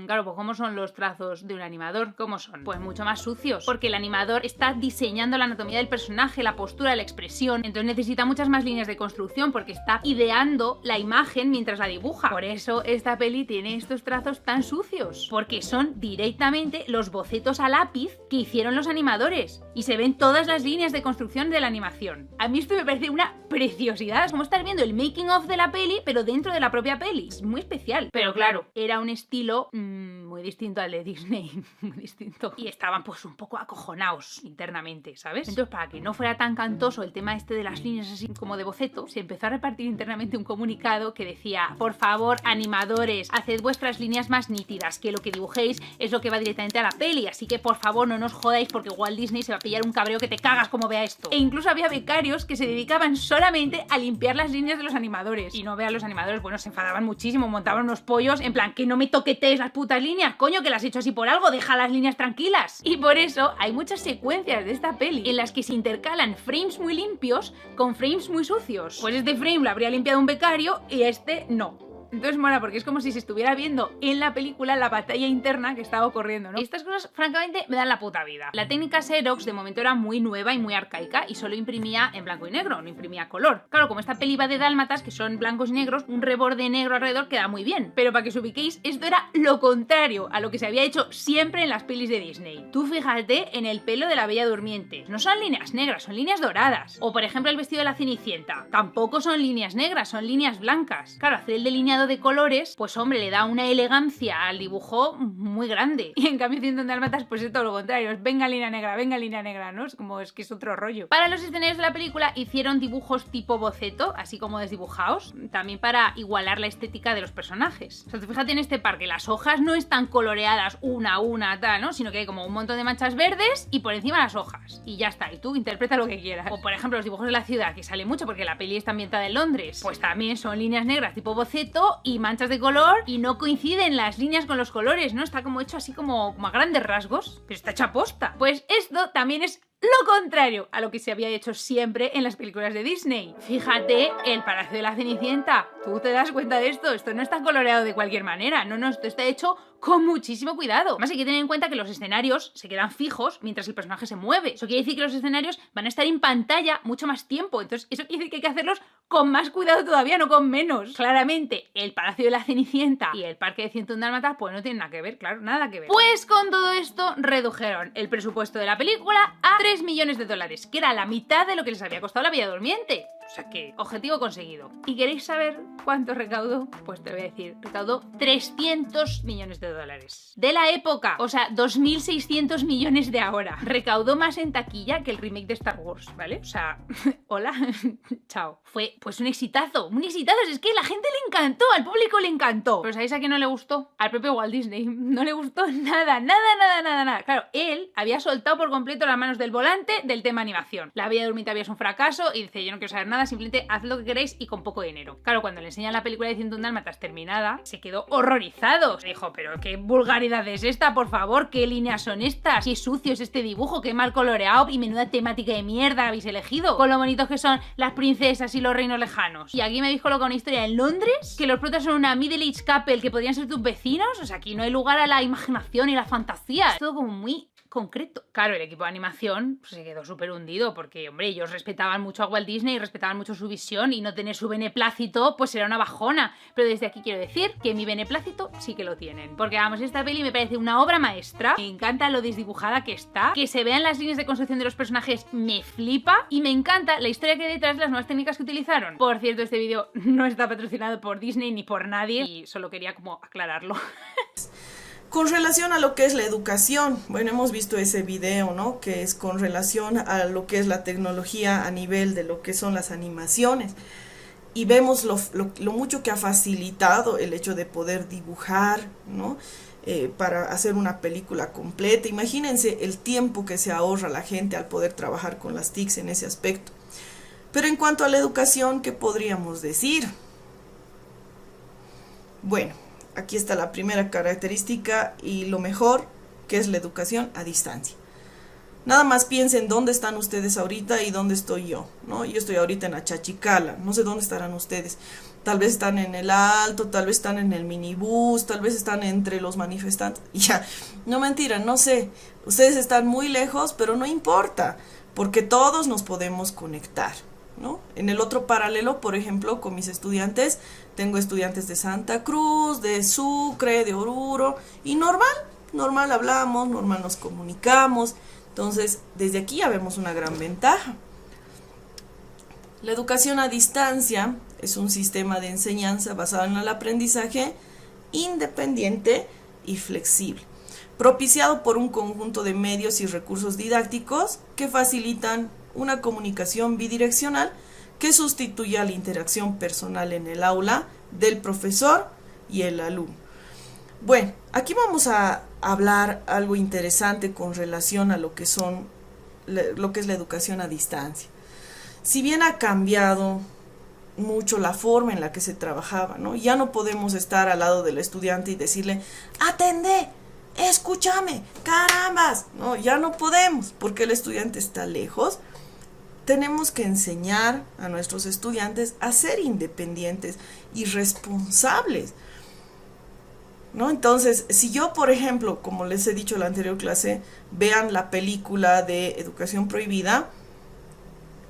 claro, pues ¿cómo son los trazos de un animador? ¿Cómo son? Pues mucho más sucios, porque el animador está diseñando la anatomía del personaje, la postura, la expresión, entonces necesita muchas más líneas de construcción porque está ideando la imagen mientras la dibuja. Por eso esta peli tiene estos trazos tan sucios, porque son directamente los bocetos a lápiz que hicieron los animadores y se ven todas las líneas de construcción de la animación. A mí esto me parece una preciosidad, es como estar viendo el making of de la peli pero dentro de la propia peli. Es muy especial, pero claro, era un estilo muy distinto al de Disney, muy distinto, y estaban pues un poco acojonados internamente, ¿sabes? Entonces, para que no fuera tan cantoso el tema este de las líneas así como de boceto, se empezó a repartir internamente un comunicado que decía: por favor, animadores, haced vuestras líneas más nítidas, que lo que dibujéis es lo que va directamente a la peli, así que por favor no nos jodáis porque Walt Disney se va a pillar un cabreo que te cagas como vea esto. E incluso había becarios que se dedicaban solamente a limpiar las líneas de los animadores, y no vean los animadores, bueno, se enfadaban muchísimo, montaban unos pollos en plan, que no me toquetees las putas líneas, coño, que las he hecho así por algo, deja las líneas tranquilas. Y por eso hay muchas secuencias de esta peli en las que se intercalan frames muy limpios con frames muy sucios. Pues este frame lo habría limpiado un becario y este no. Entonces mola porque es como si se estuviera viendo en la película la batalla interna que estaba ocurriendo, ¿no? Y estas cosas, francamente, me dan la puta vida. La técnica Xerox de momento era muy nueva y muy arcaica y solo imprimía en blanco y negro, no imprimía color. Claro, como esta peli va de dálmatas, que son blancos y negros, un reborde negro alrededor queda muy bien. Pero para que os ubiquéis, esto era lo contrario a lo que se había hecho siempre en las pelis de Disney. Tú fíjate en el pelo de la Bella Durmiente. No son líneas negras, son líneas doradas. O por ejemplo el vestido de la Cenicienta. Tampoco son líneas negras, son líneas blancas. Claro, hacer el delineado de colores, pues hombre, le da una elegancia al dibujo muy grande. Y en cambio 101 dálmatas pues es todo lo contrario, es venga línea negra, ¿no? Es como, es que es otro rollo. Para los escenarios de la película hicieron dibujos tipo boceto, así como desdibujados, también para igualar la estética de los personajes. O sea, tú fíjate en este parque, las hojas no están coloreadas una a una, tal, ¿no? Sino que hay como un montón de manchas verdes y por encima las hojas. Y ya está, y tú interpreta lo que quieras. O por ejemplo los dibujos de la ciudad, que sale mucho porque la peli está ambientada en Londres, pues también son líneas negras tipo boceto y manchas de color y no coinciden las líneas con los colores, ¿no? Está como hecho así como a grandes rasgos, pero está hecho a posta. Pues esto también es lo contrario a lo que se había hecho siempre en las películas de Disney. Fíjate, el Palacio de la Cenicienta. ¿Tú te das cuenta de esto? Esto no está coloreado de cualquier manera. No, esto está hecho con muchísimo cuidado. Además hay que tener en cuenta que los escenarios se quedan fijos mientras el personaje se mueve. Eso quiere decir que los escenarios van a estar en pantalla mucho más tiempo. Entonces eso quiere decir que hay que hacerlos con más cuidado todavía, no con menos. Claramente, el Palacio de la Cenicienta y el Parque de 101 Dálmatas pues no tienen nada que ver, claro, nada que ver. Pues con todo esto redujeron el presupuesto de la película a 3 millones de dólares, que era la mitad de lo que les había costado La Bella Durmiente. O sea que, objetivo conseguido. ¿Y queréis saber cuánto recaudó? Pues te voy a decir, recaudó 300 millones de dólares. De la época, o sea, 2.600 millones de ahora. Recaudó más en taquilla que el remake de Star Wars, ¿vale? O sea, hola, chao. Fue pues un exitazo, es que a la gente le encantó, al público le encantó. Pero ¿sabéis a quién no le gustó? Al propio Walt Disney. No le gustó nada. Claro, él había soltado por completo las manos del volante del tema animación. La Bella Durmiente había sido un fracaso y dice, yo no quiero saber nada, simplemente haz lo que queréis y con poco dinero. Claro, cuando le enseñan la película de 101 Dálmatas terminada, se quedó horrorizado. Dijo, pero qué vulgaridad es esta, por favor, qué líneas son estas, qué sucio es este dibujo, qué mal coloreado y menuda temática de mierda habéis elegido, con lo bonitos que son las princesas y los reinos lejanos. Y aquí me habéis colocado una historia en Londres, que los protas son una middle-aged couple que podrían ser tus vecinos. O sea, aquí no hay lugar a la imaginación y la fantasía. Es todo como muy concreto. Claro, el equipo de animación pues, se quedó súper hundido porque, hombre, ellos respetaban mucho a Walt Disney y respetaban mucho su visión, y no tener su beneplácito pues era una bajona. Pero desde aquí quiero decir que mi beneplácito sí que lo tienen, porque vamos, esta peli me parece una obra maestra. Me encanta lo desdibujada que está, que se vean las líneas de construcción de los personajes me flipa, y me encanta la historia que hay detrás de las nuevas técnicas que utilizaron. Por cierto, este vídeo no está patrocinado por Disney ni por nadie, y solo quería como aclararlo. Con relación a lo que es la educación, bueno, hemos visto ese video, ¿no? Que es con relación a lo que es la tecnología a nivel de lo que son las animaciones. Y vemos lo mucho que ha facilitado el hecho de poder dibujar, ¿no? Para hacer una película completa. Imagínense el tiempo que se ahorra la gente al poder trabajar con las TICs en ese aspecto. Pero en cuanto a la educación, ¿qué podríamos decir? Bueno, aquí está la primera característica y lo mejor, que es la educación a distancia. Nada más piensen dónde están ustedes ahorita y dónde estoy yo, ¿no? Yo estoy ahorita en Achachicala, no sé dónde estarán ustedes. Tal vez están en el Alto, tal vez están en el minibús, tal vez están entre los manifestantes. Ya, no mentira, no sé. Ustedes están muy lejos, pero no importa, porque todos nos podemos conectar, ¿no? En el otro paralelo, por ejemplo, con mis estudiantes, tengo estudiantes de Santa Cruz, de Sucre, de Oruro, y normal hablamos, normal nos comunicamos. Entonces, desde aquí ya vemos una gran ventaja. La educación a distancia es un sistema de enseñanza basado en el aprendizaje independiente y flexible, propiciado por un conjunto de medios y recursos didácticos que facilitan una comunicación bidireccional que sustituye a la interacción personal en el aula del profesor y el alumno. Bueno, aquí vamos a hablar algo interesante con relación a lo que es la educación a distancia. Si bien ha cambiado mucho la forma en la que se trabajaba, ¿no? Ya no podemos estar al lado del estudiante y decirle, atende, escúchame, carambas, no, ya no podemos, porque el estudiante está lejos. Tenemos que enseñar a nuestros estudiantes a ser independientes y responsables, ¿no? Entonces, si yo, por ejemplo, como les he dicho en la anterior clase, vean la película de Educación Prohibida,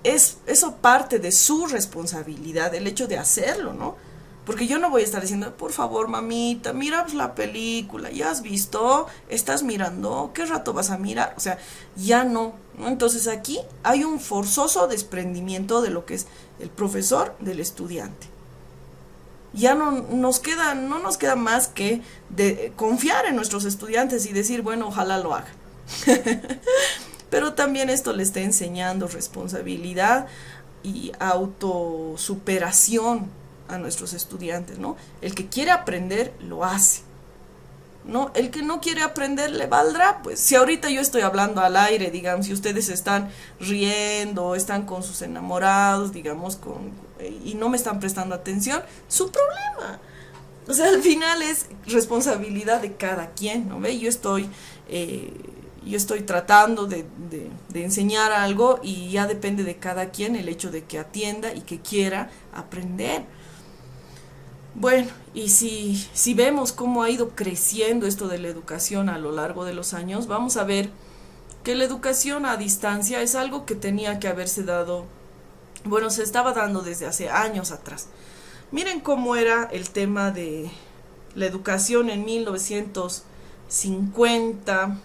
eso parte de su responsabilidad, el hecho de hacerlo, ¿no? Porque yo no voy a estar diciendo, por favor, mamita, mira la película, ¿ya has visto? ¿Estás mirando? ¿Qué rato vas a mirar? O sea, ya no, ¿no? Entonces aquí hay un forzoso desprendimiento de lo que es el profesor del estudiante. Ya no nos queda más que de confiar en nuestros estudiantes y decir, bueno, ojalá lo hagan. Pero también esto le está enseñando responsabilidad y autosuperación a nuestros estudiantes, ¿no? El que quiere aprender, lo hace, ¿no? El que no quiere aprender, le valdrá, pues. Si ahorita yo estoy hablando al aire, digamos, si ustedes están riendo, están con sus enamorados, digamos, y no me están prestando atención, su problema. O sea, al final es responsabilidad de cada quien, ¿no ve? Yo estoy tratando de enseñar algo y ya depende de cada quien el hecho de que atienda y que quiera aprender. Bueno, y si vemos cómo ha ido creciendo esto de la educación a lo largo de los años, vamos a ver que la educación a distancia es algo que tenía que haberse dado, bueno, se estaba dando desde hace años atrás. Miren cómo era el tema de la educación en 1950,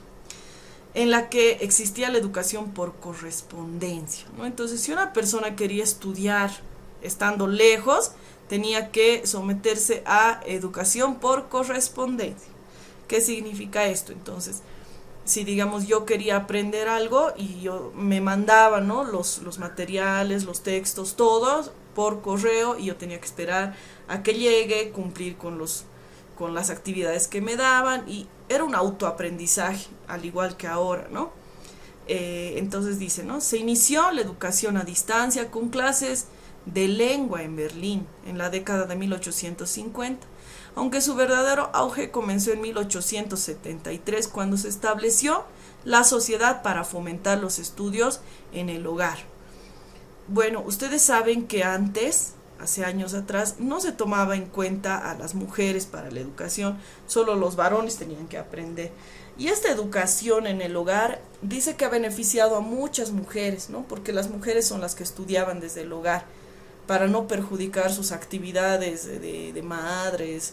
en la que existía la educación por correspondencia, ¿no? Entonces, si una persona quería estudiar estando lejos, tenía que someterse a educación por correspondencia. ¿Qué significa esto? Entonces, si digamos yo quería aprender algo y yo me mandaba, ¿no? los materiales, los textos, todos por correo, y yo tenía que esperar a que llegue, cumplir con las actividades que me daban, y era un autoaprendizaje, al igual que ahora, ¿no? Entonces dice, ¿no? Se inició la educación a distancia con clases de lengua en Berlín en la década de 1850, aunque su verdadero auge comenzó en 1873, cuando se estableció la Sociedad para fomentar los estudios en el hogar. Bueno, ustedes saben que antes, hace años atrás, no se tomaba en cuenta a las mujeres para la educación, solo los varones tenían que aprender. Y esta educación en el hogar dice que ha beneficiado a muchas mujeres, ¿no? Porque las mujeres son las que estudiaban desde el hogar para no perjudicar sus actividades de madres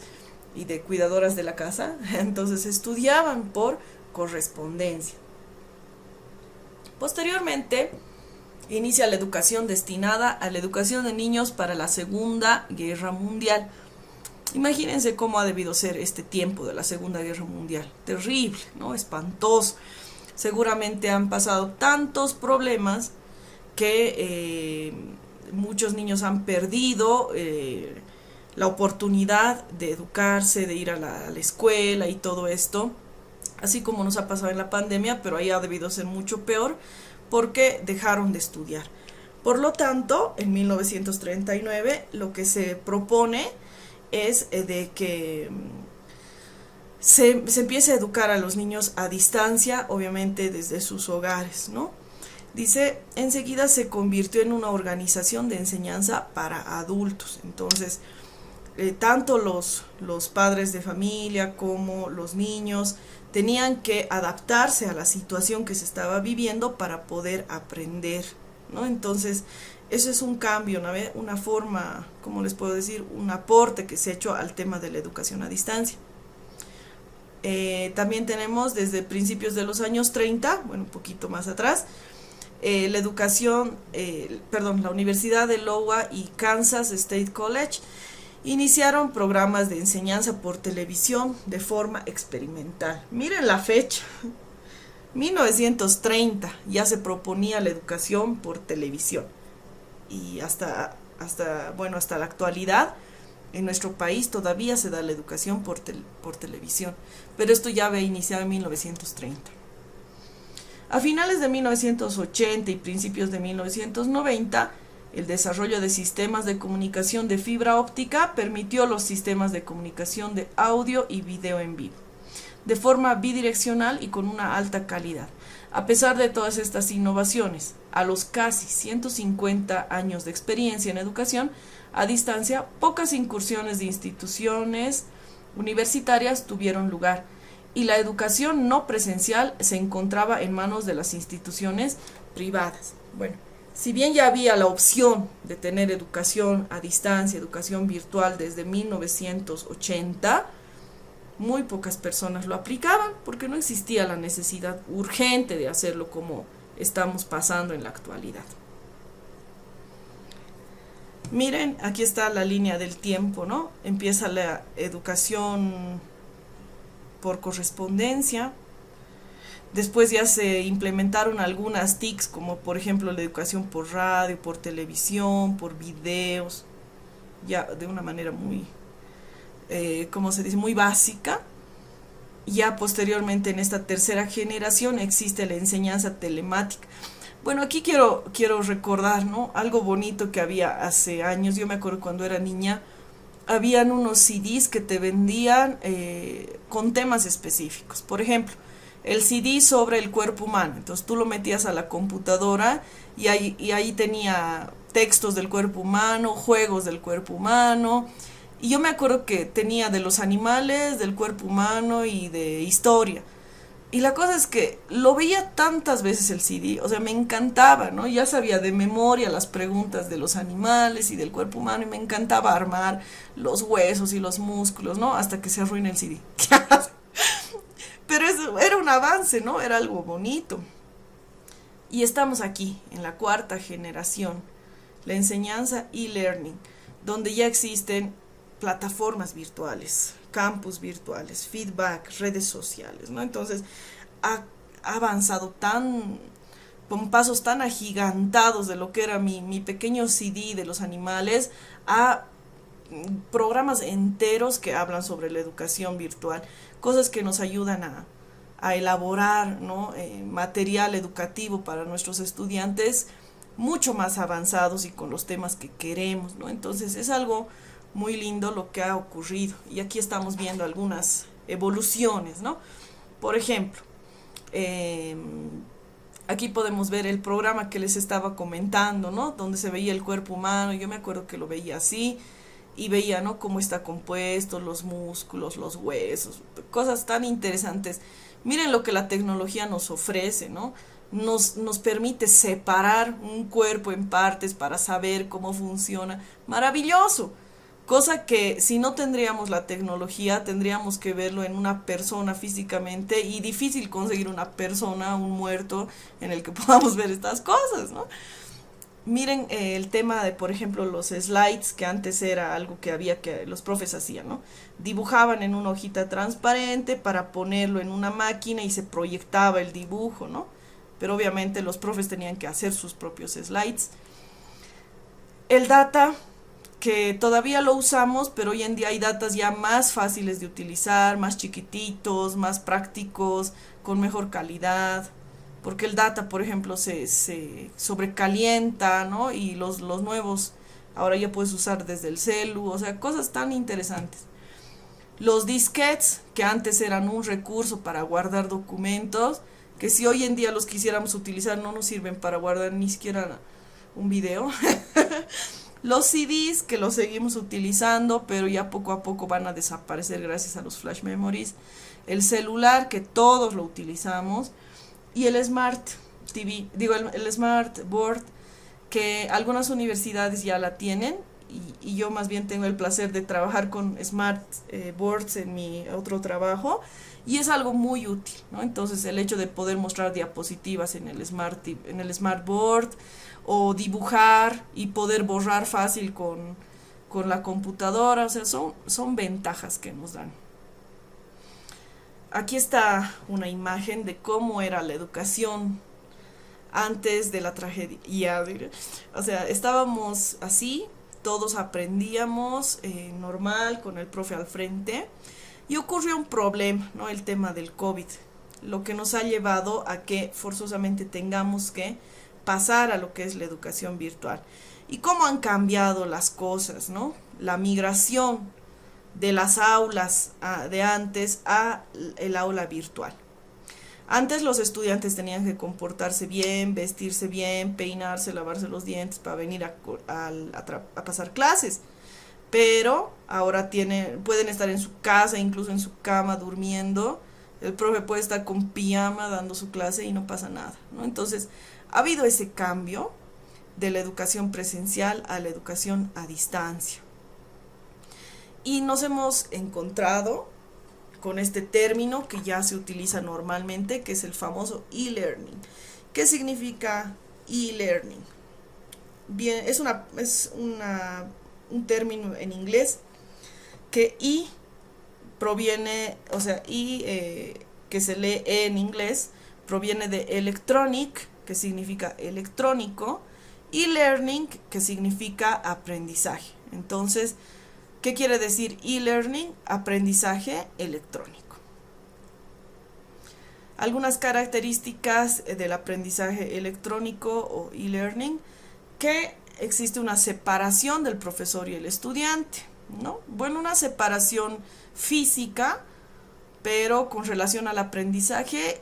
y de cuidadoras de la casa. Entonces estudiaban por correspondencia. Posteriormente inicia la educación destinada a la educación de niños para la Segunda Guerra Mundial. Imagínense cómo ha debido ser este tiempo de la Segunda Guerra Mundial. Terrible, ¿no? Espantoso. Seguramente han pasado tantos problemas que muchos niños han perdido la oportunidad de educarse, de ir a la escuela y todo esto, así como nos ha pasado en la pandemia, pero ahí ha debido ser mucho peor porque dejaron de estudiar. Por lo tanto, en 1939 lo que se propone es de que se empiece a educar a los niños a distancia, obviamente desde sus hogares, ¿no? Dice, enseguida se convirtió en una organización de enseñanza para adultos. Entonces, tanto los padres de familia como los niños tenían que adaptarse a la situación que se estaba viviendo para poder aprender, ¿no? Entonces, eso es un cambio, ¿no? Una forma, ¿cómo les puedo decir? Un aporte que se ha hecho al tema de la educación a distancia. También tenemos desde principios de los años 30, bueno, un poquito más atrás, la Universidad de Iowa y Kansas State College iniciaron programas de enseñanza por televisión de forma experimental. Miren la fecha, 1930 ya se proponía la educación por televisión, y hasta la actualidad en nuestro país todavía se da la educación por televisión, pero esto ya había iniciado en 1930. A finales de 1980 y principios de 1990, el desarrollo de sistemas de comunicación de fibra óptica permitió los sistemas de comunicación de audio y video en vivo, de forma bidireccional y con una alta calidad. A pesar de todas estas innovaciones, a los casi 150 años de experiencia en educación a distancia, pocas incursiones de instituciones universitarias tuvieron lugar, y la educación no presencial se encontraba en manos de las instituciones privadas. Bueno, si bien ya había la opción de tener educación a distancia, educación virtual desde 1980, muy pocas personas lo aplicaban porque no existía la necesidad urgente de hacerlo como estamos pasando en la actualidad. Miren, aquí está la línea del tiempo, ¿no? Empieza la educación por correspondencia. Después ya se implementaron algunas TICs, como por ejemplo la educación por radio, por televisión, por videos, ya de una manera muy, ¿cómo se dice?, muy básica. Ya posteriormente en esta tercera generación existe la enseñanza telemática. Bueno, aquí quiero recordar, ¿no?, algo bonito que había hace años. Yo me acuerdo cuando era niña, habían unos CDs que te vendían con temas específicos. Por ejemplo, el CD sobre el cuerpo humano. Entonces tú lo metías a la computadora y ahí tenía textos del cuerpo humano, juegos del cuerpo humano, Y yo me acuerdo que tenía de los animales, del cuerpo humano y de historia. Y la cosa es que lo veía tantas veces el CD, o sea, me encantaba, ¿no? Ya sabía de memoria las preguntas de los animales y del cuerpo humano y me encantaba armar los huesos y los músculos, ¿no? Hasta que se arruina el CD. Pero eso era un avance, ¿no? Era algo bonito. Y estamos aquí, en la 4ª generación, la enseñanza e-learning, donde ya existen plataformas virtuales, campus virtuales, feedback, redes sociales, ¿no? Entonces, ha avanzado con pasos tan agigantados de lo que era mi pequeño CD de los animales a programas enteros que hablan sobre la educación virtual, cosas que nos ayudan a elaborar, ¿no? Material educativo para nuestros estudiantes mucho más avanzados y con los temas que queremos, ¿no? Entonces es algo muy lindo lo que ha ocurrido y aquí estamos viendo algunas evoluciones, ¿no? Por ejemplo, aquí podemos ver el programa que les estaba comentando, ¿no? Donde se veía el cuerpo humano. Yo me acuerdo que lo veía así y veía, ¿no? Cómo está compuesto, los músculos, los huesos, cosas tan interesantes. Miren lo que la tecnología nos ofrece, ¿no? Nos permite separar un cuerpo en partes para saber cómo funciona. Maravilloso. Cosa que si no tendríamos la tecnología, tendríamos que verlo en una persona físicamente y difícil conseguir una persona, un muerto, en el que podamos ver estas cosas, ¿no? Miren el tema de, por ejemplo, los slides, que antes era algo que había que los profes hacían, ¿no? Dibujaban en una hojita transparente para ponerlo en una máquina y se proyectaba el dibujo, ¿no? Pero obviamente los profes tenían que hacer sus propios slides. El data, que todavía lo usamos, pero hoy en día hay datas ya más fáciles de utilizar, más chiquititos, más prácticos, con mejor calidad. Porque el data, por ejemplo, se sobrecalienta, ¿no? Y los nuevos ahora ya puedes usar desde el celu, o sea, cosas tan interesantes. Los disquetes, que antes eran un recurso para guardar documentos, que si hoy en día los quisiéramos utilizar no nos sirven para guardar ni siquiera un video. Los CDs, que los seguimos utilizando, pero ya poco a poco van a desaparecer gracias a los flash memories. El celular, que todos lo utilizamos. Y el Smart TV, el Smart Board, que algunas universidades ya la tienen, y yo más bien tengo el placer de trabajar con Smart Boards en mi otro trabajo, y es algo muy útil, ¿no? Entonces el hecho de poder mostrar diapositivas en el Smart Board, o dibujar y poder borrar fácil con la computadora, o sea, son ventajas que nos dan. Aquí está una imagen de cómo era la educación antes de la tragedia. O sea, estábamos así, todos aprendíamos normal, con el profe al frente, y ocurrió un problema, ¿no? El tema del COVID, lo que nos ha llevado a que forzosamente tengamos que pasar a lo que es la educación virtual. Y cómo han cambiado las cosas, ¿no? La migración de las aulas de antes a el aula virtual. Antes los estudiantes tenían que comportarse bien, vestirse bien, peinarse, lavarse los dientes para venir a pasar clases. Pero ahora pueden estar en su casa, incluso en su cama durmiendo. El profe puede estar con pijama dando su clase y no pasa nada, ¿no? Entonces, ha habido ese cambio de la educación presencial a la educación a distancia. Y nos hemos encontrado con este término que ya se utiliza normalmente, que es el famoso e-learning. ¿Qué significa e-learning? Bien, es un término en inglés que proviene, o sea, que se lee en inglés, proviene de electronic, que significa electrónico, y learning, que significa aprendizaje. Entonces, ¿qué quiere decir e-learning? Aprendizaje electrónico. Algunas características del aprendizaje electrónico o e-learning, que existe una separación del profesor y el estudiante, ¿no? Bueno, una separación física, pero con relación al aprendizaje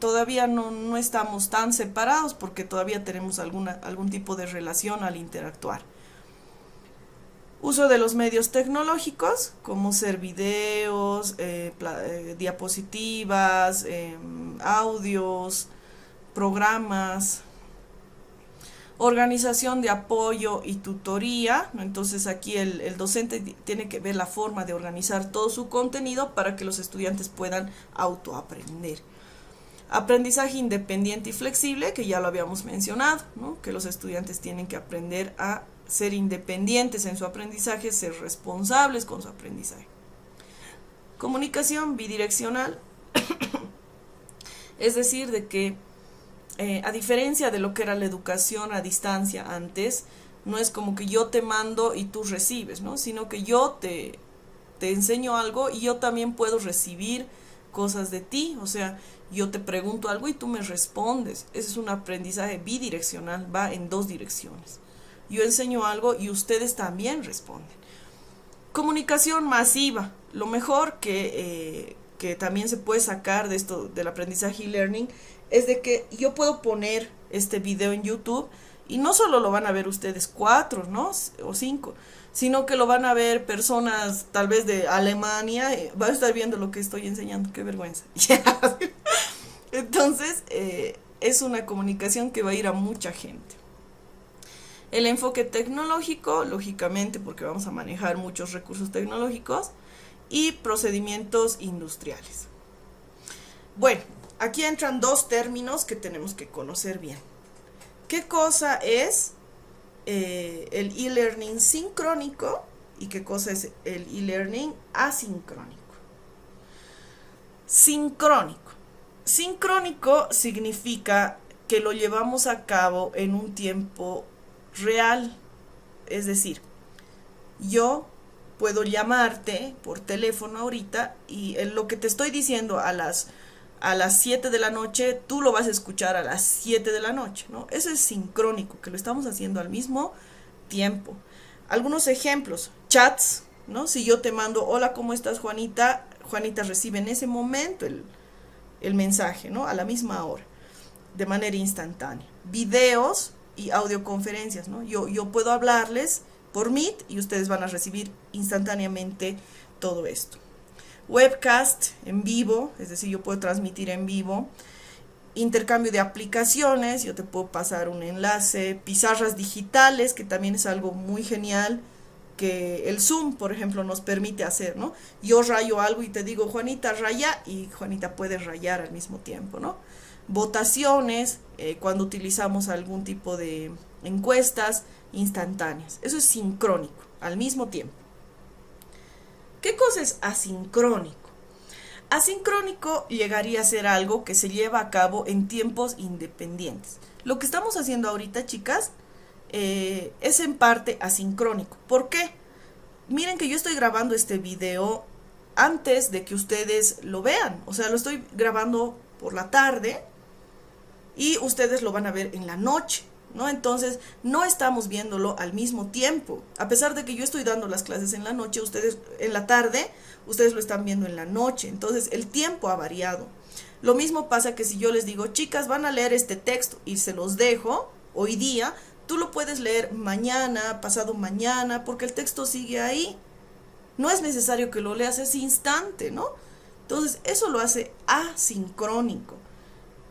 todavía no estamos tan separados porque todavía tenemos algún tipo de relación al interactuar. Uso de los medios tecnológicos, como ser videos, diapositivas, audios, programas. Organización de apoyo y tutoría, ¿no? Entonces aquí el docente tiene que ver la forma de organizar todo su contenido para que los estudiantes puedan autoaprender. Aprendizaje independiente y flexible, que ya lo habíamos mencionado, ¿no? Que los estudiantes tienen que aprender a ser independientes en su aprendizaje, ser responsables con su aprendizaje. Comunicación bidireccional, es decir, de que a diferencia de lo que era la educación a distancia antes, no es como que yo te mando y tú recibes, ¿no? Sino que yo te enseño algo y yo también puedo recibir cosas de ti, o sea, yo te pregunto algo y tú me respondes. Ese es un aprendizaje bidireccional, va en dos direcciones. Yo enseño algo y ustedes también responden. Comunicación masiva, lo mejor que también se puede sacar de esto del aprendizaje e-learning es de que yo puedo poner este video en YouTube y no solo lo van a ver ustedes 4, ¿no? O 5, sino que lo van a ver personas tal vez de Alemania, van a estar viendo lo que estoy enseñando, qué vergüenza. Entonces, es una comunicación que va a ir a mucha gente. El enfoque tecnológico, lógicamente, porque vamos a manejar muchos recursos tecnológicos, y procedimientos industriales. Bueno, aquí entran dos términos que tenemos que conocer bien. ¿Qué cosa es el e-learning sincrónico y qué cosa es el e-learning asincrónico? Sincrónico. Sincrónico significa que lo llevamos a cabo en un tiempo real. Es decir, yo puedo llamarte por teléfono ahorita y lo que te estoy diciendo a las 7 de la noche, tú lo vas a escuchar a las 7 de la noche, ¿no? Eso es sincrónico, que lo estamos haciendo al mismo tiempo. Algunos ejemplos, chats, ¿no? Si yo te mando, hola, ¿cómo estás, Juanita? Juanita recibe en ese momento el mensaje, ¿no? A la misma hora, de manera instantánea. Videos y audioconferencias, ¿no? Yo puedo hablarles por Meet y ustedes van a recibir instantáneamente todo esto. Webcast en vivo, es decir, yo puedo transmitir en vivo. Intercambio de aplicaciones, yo te puedo pasar un enlace. Pizarras digitales, que también es algo muy genial, que el Zoom, por ejemplo, nos permite hacer, ¿no? Yo rayo algo y te digo, Juanita, raya, y Juanita puede rayar al mismo tiempo, ¿no? Votaciones, cuando utilizamos algún tipo de encuestas instantáneas. Eso es sincrónico, al mismo tiempo. ¿Qué cosa es asincrónico? Asincrónico llegaría a ser algo que se lleva a cabo en tiempos independientes. Lo que estamos haciendo ahorita, chicas, es en parte asincrónico. ¿Por qué? Miren que yo estoy grabando este video antes de que ustedes lo vean. O sea, lo estoy grabando por la tarde y ustedes lo van a ver en la noche, ¿no? Entonces, no estamos viéndolo al mismo tiempo. A pesar de que yo estoy dando las clases en la noche, ustedes en la tarde, ustedes lo están viendo en la noche. Entonces, el tiempo ha variado. Lo mismo pasa que si yo les digo, chicas, van a leer este texto y se los dejo hoy día, tú lo puedes leer mañana, pasado mañana, porque el texto sigue ahí. No es necesario que lo leas ese instante, ¿no? Entonces, eso lo hace asincrónico.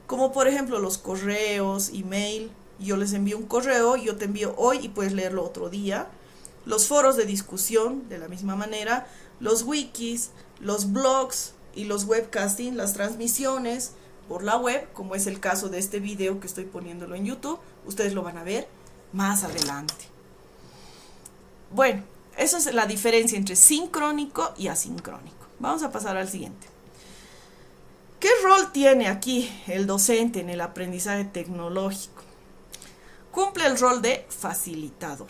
Como por ejemplo los correos, email. Yo les envío un correo, yo te envío hoy y puedes leerlo otro día. Los foros de discusión, de la misma manera. Los wikis, los blogs y los webcasting, las transmisiones por la web, como es el caso de este video que estoy poniéndolo en YouTube. Ustedes lo van a ver más adelante. Bueno, esa es la diferencia entre sincrónico y asincrónico. Vamos a pasar al siguiente. ¿Qué rol tiene aquí el docente en el aprendizaje tecnológico? Cumple el rol de facilitador.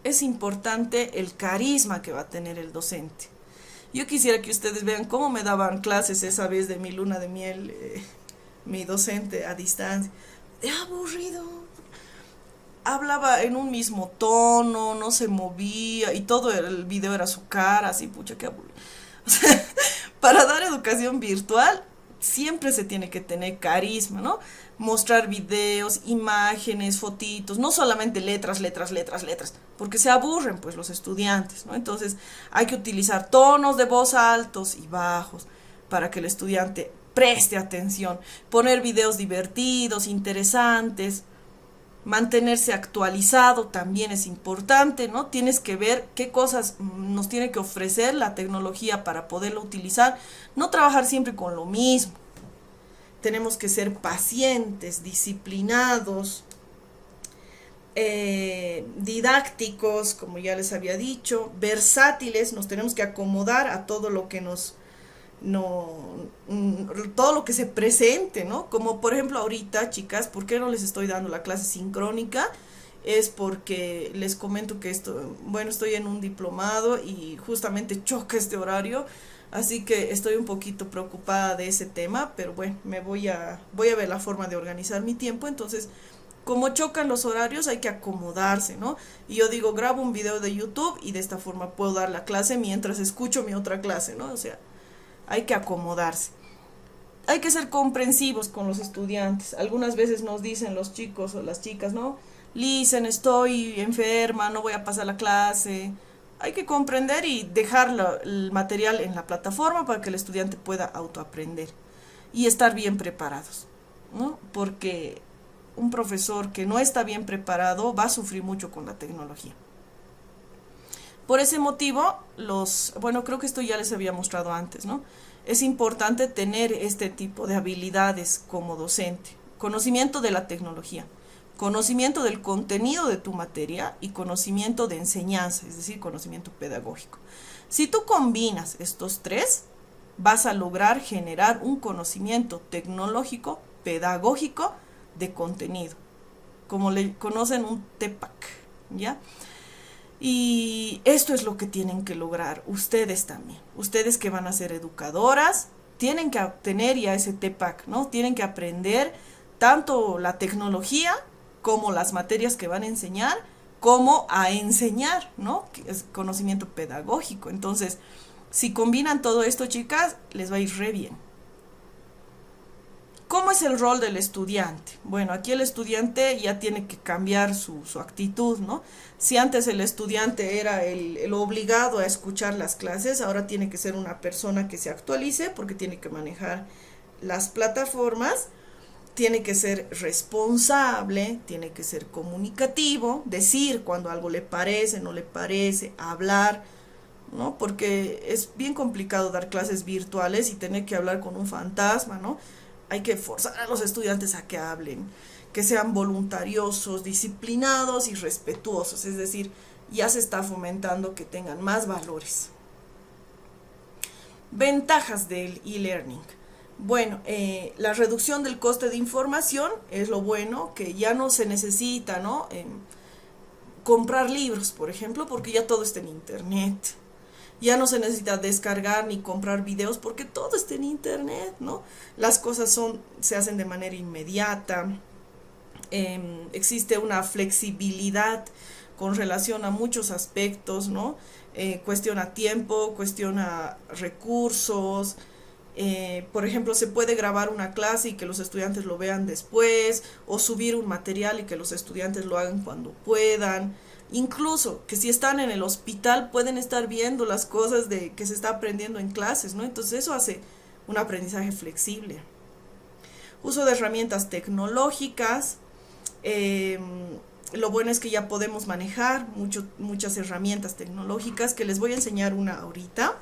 Es importante el carisma que va a tener el docente. Yo quisiera que ustedes vean cómo me daban clases esa vez de mi luna de miel, mi docente a distancia. Aburrido. Hablaba en un mismo tono, no se movía y todo el video era su cara, así, pucha, qué aburrido. O sea, para dar educación virtual, siempre se tiene que tener carisma, ¿no? Mostrar videos, imágenes, fotitos, no solamente letras, porque se aburren pues los estudiantes, ¿no? Entonces hay que utilizar tonos de voz altos y bajos para que el estudiante preste atención, poner videos divertidos, interesantes, mantenerse actualizado también es importante, ¿no? Tienes que ver qué cosas nos tiene que ofrecer la tecnología para poderlo utilizar, no trabajar siempre con lo mismo. Tenemos que ser pacientes, disciplinados, didácticos, como ya les había dicho, versátiles, nos tenemos que acomodar a todo lo que todo lo que se presente, ¿no? Como por ejemplo ahorita, chicas, ¿por qué no les estoy dando la clase sincrónica? Es porque les comento que estoy en un diplomado y justamente choca este horario, así que estoy un poquito preocupada de ese tema, pero bueno, voy a ver la forma de organizar mi tiempo. Entonces, como chocan los horarios, hay que acomodarse, ¿no? Y yo digo, grabo un video de YouTube y de esta forma puedo dar la clase mientras escucho mi otra clase, ¿no? O sea, hay que acomodarse. Hay que ser comprensivos con los estudiantes. Algunas veces nos dicen los chicos o las chicas, ¿no? Listen, estoy enferma, no voy a pasar la clase. Hay que comprender y dejar el material en la plataforma para que el estudiante pueda autoaprender y estar bien preparados, ¿no? Porque un profesor que no está bien preparado va a sufrir mucho con la tecnología. Por ese motivo, creo que esto ya les había mostrado antes, ¿no? Es importante tener este tipo de habilidades como docente. Conocimiento de la tecnología, conocimiento del contenido de tu materia y conocimiento de enseñanza, es decir, conocimiento pedagógico. Si tú combinas estos tres, vas a lograr generar un conocimiento tecnológico, pedagógico, de contenido, como le conocen un TPAC, ¿ya? Y esto es lo que tienen que lograr ustedes también. Ustedes que van a ser educadoras, tienen que obtener ya ese TPAC, ¿no? Tienen que aprender tanto la tecnología como las materias que van a enseñar, como a enseñar, ¿no? Que es conocimiento pedagógico. Entonces, si combinan todo esto, chicas, les va a ir re bien. ¿Cómo es el rol del estudiante? Bueno, aquí el estudiante ya tiene que cambiar su actitud, ¿no? Si antes el estudiante era el obligado a escuchar las clases, ahora tiene que ser una persona que se actualice porque tiene que manejar las plataformas, tiene que ser responsable, tiene que ser comunicativo, decir cuando algo le parece, no le parece, hablar, ¿no? Porque es bien complicado dar clases virtuales y tener que hablar con un fantasma, ¿no? Hay que forzar a los estudiantes a que hablen, que sean voluntariosos, disciplinados y respetuosos. Es decir, ya se está fomentando que tengan más valores. Ventajas del e-learning. Bueno, la reducción del coste de información es lo bueno, que ya no se necesita, ¿no? Comprar libros, por ejemplo, porque ya todo está en internet. Ya no se necesita descargar ni comprar videos porque todo está en internet, ¿no? Las cosas se hacen de manera inmediata. Existe una flexibilidad con relación a muchos aspectos, ¿no? Cuestiona tiempo, cuestiona recursos. Por ejemplo, se puede grabar una clase y que los estudiantes lo vean después, o subir un material y que los estudiantes lo hagan cuando puedan. Incluso que si están en el hospital pueden estar viendo las cosas que se está aprendiendo en clases, ¿no? Entonces eso hace un aprendizaje flexible. Uso de herramientas tecnológicas. Lo bueno es que ya podemos manejar muchas herramientas tecnológicas, que les voy a enseñar una ahorita.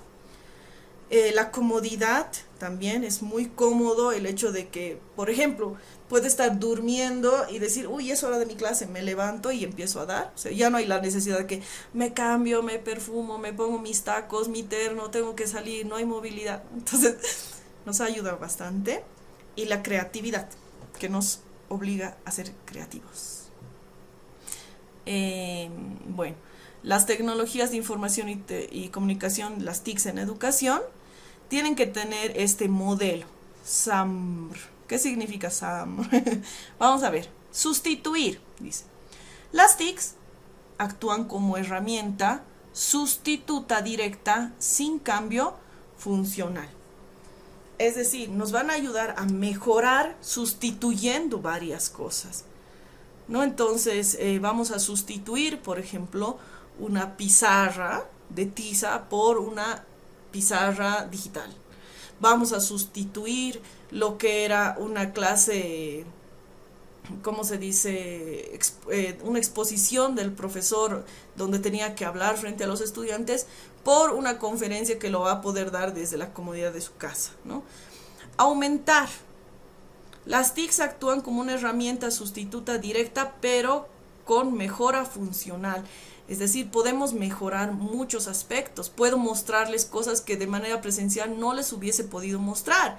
La comodidad también es muy cómodo, el hecho de que, por ejemplo, puede estar durmiendo y decir, uy, es hora de mi clase, me levanto y empiezo a dar. O sea, ya no hay la necesidad de que me cambio, me perfumo, me pongo mis tacos, mi terno, tengo que salir, no hay movilidad. Entonces, nos ayuda bastante. Y la creatividad, que nos obliga a ser creativos. Bueno, las tecnologías de información y comunicación, las TICs en educación, tienen que tener este modelo, SAMR. ¿Qué significa SAMR? Vamos a ver. Sustituir, dice. Las TICs actúan como herramienta sustituta directa sin cambio funcional. Es decir, nos van a ayudar a mejorar sustituyendo varias cosas, ¿no? Entonces, vamos a sustituir, por ejemplo, una pizarra de tiza por una pizarra digital. Vamos a sustituir lo que era una clase, ¿cómo se dice? Una exposición del profesor donde tenía que hablar frente a los estudiantes por una conferencia que lo va a poder dar desde la comodidad de su casa, ¿no? Aumentar. Las TICs actúan como una herramienta sustituta directa, pero con mejora funcional. Es decir, podemos mejorar muchos aspectos. Puedo mostrarles cosas que de manera presencial no les hubiese podido mostrar.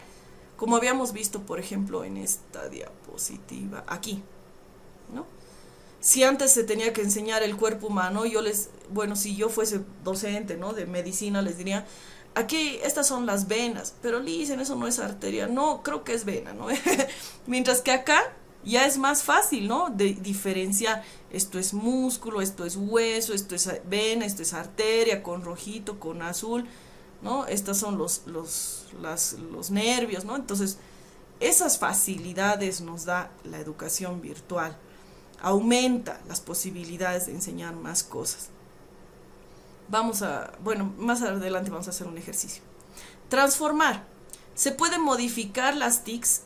Como habíamos visto, por ejemplo, en esta diapositiva, aquí, ¿no? Si antes se tenía que enseñar el cuerpo humano, si yo fuese docente, ¿no?, de medicina, les diría, aquí estas son las venas, pero le dicen, eso no es arteria, no, creo que es vena, ¿no? Mientras que acá ya es más fácil, ¿no?, de diferenciar, esto es músculo, esto es hueso, esto es vena, esto es arteria, con rojito, con azul, ¿no? Estos son los nervios, ¿no? Entonces, esas facilidades nos da la educación virtual. Aumenta las posibilidades de enseñar más cosas. Más adelante vamos a hacer un ejercicio. Transformar. Se pueden modificar las TICs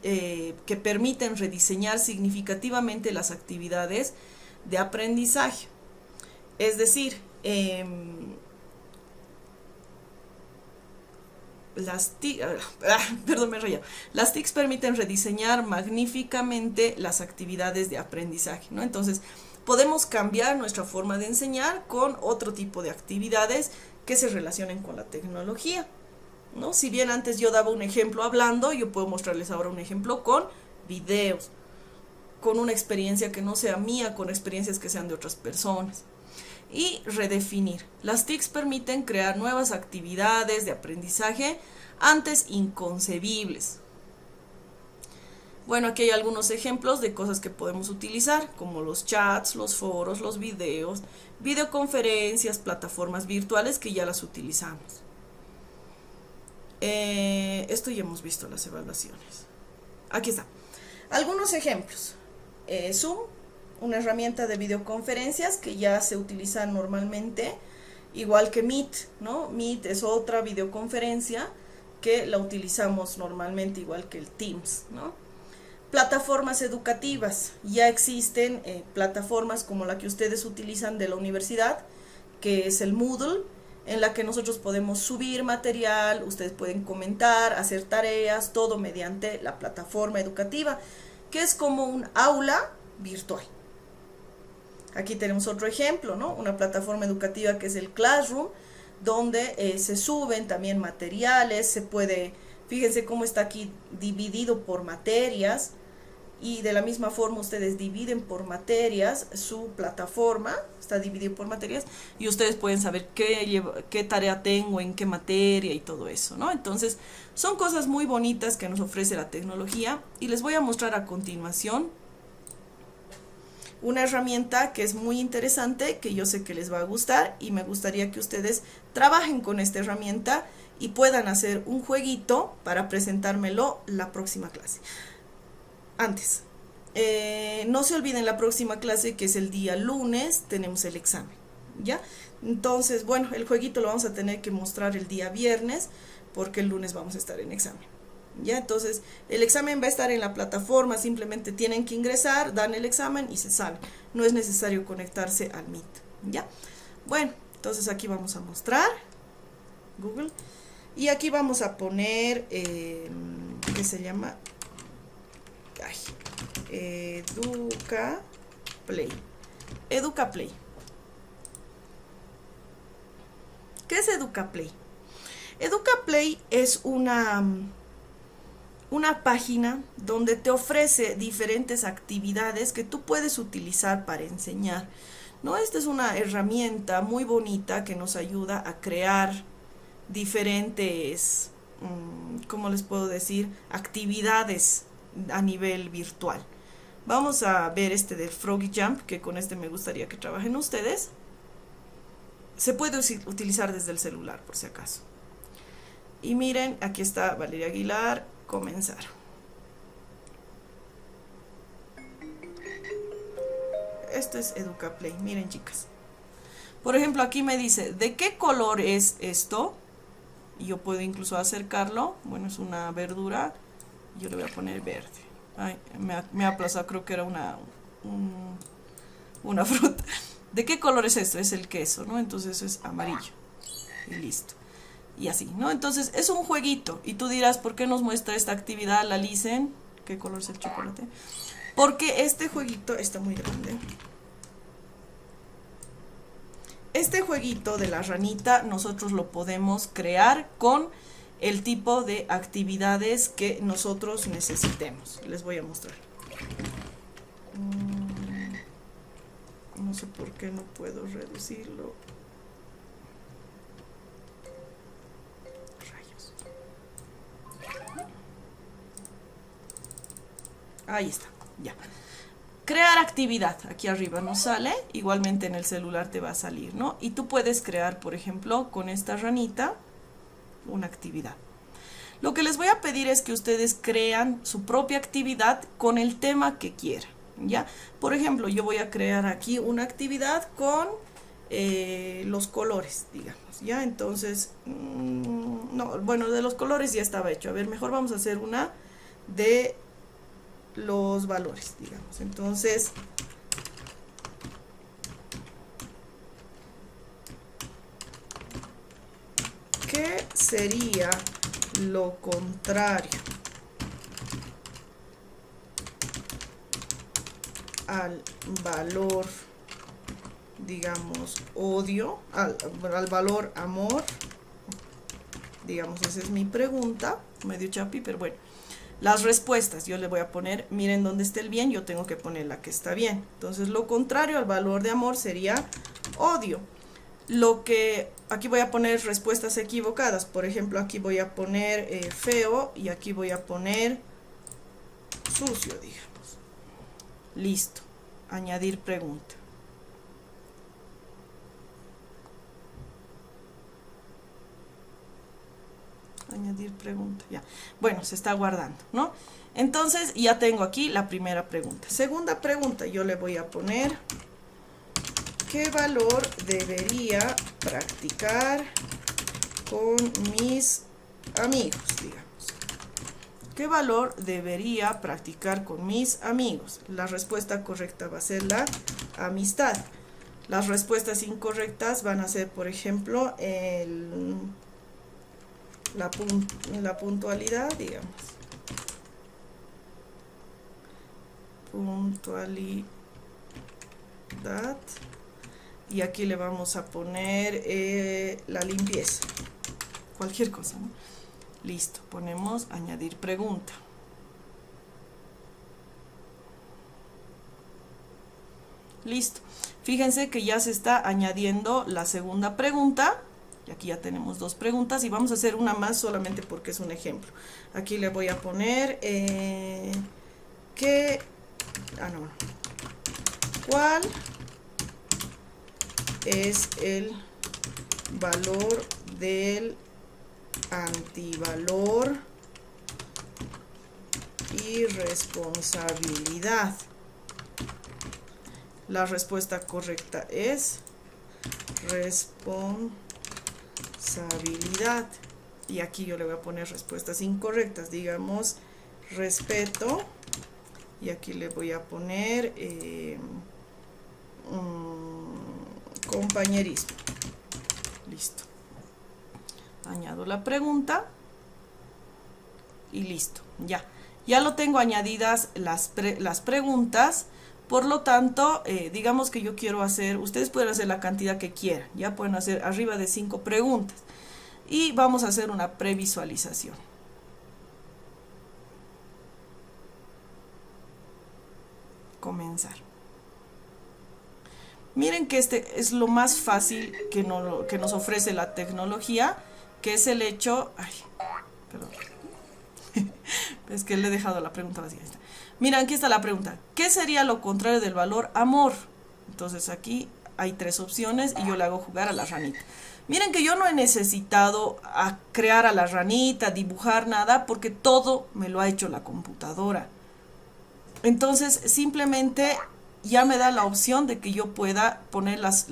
que permiten rediseñar significativamente las actividades de aprendizaje. Es decir, las TICs permiten rediseñar magníficamente las actividades de aprendizaje, ¿no? Entonces, podemos cambiar nuestra forma de enseñar con otro tipo de actividades que se relacionen con la tecnología, ¿no? Si bien antes yo daba un ejemplo hablando, yo puedo mostrarles ahora un ejemplo con videos, con una experiencia que no sea mía, con experiencias que sean de otras personas. Y redefinir. Las TICs permiten crear nuevas actividades de aprendizaje antes inconcebibles. Bueno, aquí hay algunos ejemplos de cosas que podemos utilizar, como los chats, los foros, los videos, videoconferencias, plataformas virtuales que ya las utilizamos. Esto ya hemos visto las evaluaciones. Aquí está. Algunos ejemplos. Zoom, una herramienta de videoconferencias que ya se utiliza normalmente, igual que Meet, ¿no? Meet es otra videoconferencia que la utilizamos normalmente, igual que el Teams, ¿no? Plataformas educativas. Ya existen plataformas como la que ustedes utilizan de la universidad, que es el Moodle, en la que nosotros podemos subir material, ustedes pueden comentar, hacer tareas, todo mediante la plataforma educativa, que es como un aula virtual. Aquí tenemos otro ejemplo, ¿no? Una plataforma educativa que es el Classroom, donde se suben también materiales, fíjense cómo está aquí dividido por materias, y de la misma forma ustedes dividen por materias, su plataforma está dividida por materias, y ustedes pueden saber qué tarea tengo, en qué materia y todo eso, ¿no? Entonces, son cosas muy bonitas que nos ofrece la tecnología, y les voy a mostrar a continuación una herramienta que es muy interesante, que yo sé que les va a gustar, y me gustaría que ustedes trabajen con esta herramienta y puedan hacer un jueguito para presentármelo la próxima clase. Antes, no se olviden la próxima clase, que es el día lunes, tenemos el examen, ¿ya? Entonces, bueno, el jueguito lo vamos a tener que mostrar el día viernes, porque el lunes vamos a estar en examen. ¿Ya? Entonces, el examen va a estar en la plataforma, simplemente tienen que ingresar, dan el examen y se sale. No es necesario conectarse al Meet, ¿ya? Bueno, entonces aquí vamos a mostrar Google, y aquí vamos a poner, ¿qué se llama? EducaPlay. EducaPlay. ¿Qué es EducaPlay? EducaPlay es una página donde te ofrece diferentes actividades que tú puedes utilizar para enseñar, ¿no? Esta es una herramienta muy bonita que nos ayuda a crear diferentes, ¿cómo les puedo decir?, actividades a nivel virtual. Vamos a ver este de Froggy Jump, que con este me gustaría que trabajen ustedes. Se puede utilizar desde el celular, por si acaso. Y miren, aquí está Valeria Aguilar, comenzar. Esto es EducaPlay, miren chicas. Por ejemplo, aquí me dice, ¿de qué color es esto? Y yo puedo incluso acercarlo. Bueno, es una verdura. Yo le voy a poner verde. Ay, me ha aplazado, creo que era una fruta. ¿De qué color es esto? Es el queso, ¿no? Entonces eso es amarillo. Y listo. Y así, ¿no? Entonces es un jueguito. Y tú dirás, ¿por qué nos muestra esta actividad la Licen? ¿Qué color es el chocolate? Porque este jueguito está muy grande. Este jueguito de la ranita nosotros lo podemos crear con el tipo de actividades que nosotros necesitemos. Les voy a mostrar. No sé por qué no puedo reducirlo. Rayos. Ahí está, ya. Crear actividad, aquí arriba nos sale, igualmente en el celular te va a salir, ¿no? Y tú puedes crear, por ejemplo, con esta ranita, una actividad. Lo que les voy a pedir es que ustedes crean su propia actividad con el tema que quieran, ¿ya? Por ejemplo, yo voy a crear aquí una actividad con los colores, digamos, ¿ya? Entonces, no, bueno, de los colores ya estaba hecho. A ver, mejor vamos a hacer una de los valores, digamos. Entonces, ¿qué sería lo contrario al valor, digamos, odio, al valor amor? Digamos, esa es mi pregunta, medio chapi, pero bueno. Las respuestas, yo le voy a poner, miren dónde está el bien, yo tengo que poner la que está bien. Entonces, lo contrario al valor de amor sería odio. Lo que, aquí voy a poner respuestas equivocadas. Por ejemplo, aquí voy a poner feo y aquí voy a poner sucio, digamos. Listo. Añadir pregunta. Añadir pregunta, ya. Bueno, se está guardando, ¿no? Entonces, ya tengo aquí la primera pregunta. Segunda pregunta, yo le voy a poner ¿qué valor debería practicar con mis amigos? Digamos. ¿Qué valor debería practicar con mis amigos? La respuesta correcta va a ser la amistad. Las respuestas incorrectas van a ser, por ejemplo, la puntualidad, digamos. Puntualidad. Y aquí le vamos a poner la limpieza. Cualquier cosa, ¿no? Listo. Ponemos añadir pregunta. Listo. Fíjense que ya se está añadiendo la segunda pregunta. Y aquí ya tenemos dos preguntas y vamos a hacer una más solamente porque es un ejemplo. Aquí le voy a poner ¿cuál es el valor del antivalor y responsabilidad? La respuesta correcta es responsabilidad. Y aquí yo le voy a poner respuestas incorrectas, digamos respeto, y aquí le voy a poner compañerismo. Listo. Añado la pregunta y listo, ya lo tengo añadidas las preguntas. Por lo tanto, digamos que yo quiero hacer, ustedes pueden hacer la cantidad que quieran, ya pueden hacer arriba de 5 preguntas. Y vamos a hacer una previsualización. Comenzar. Miren que este es lo más fácil que nos ofrece la tecnología, que es el hecho... Ay, perdón. Es que le he dejado la pregunta vacía. Mira, aquí está la pregunta. ¿Qué sería lo contrario del valor amor? Entonces aquí hay 3 opciones y yo le hago jugar a la ranita. Miren que yo no he necesitado a crear a la ranita, dibujar nada, porque todo me lo ha hecho la computadora. Entonces, simplemente ya me da la opción de que yo pueda poner las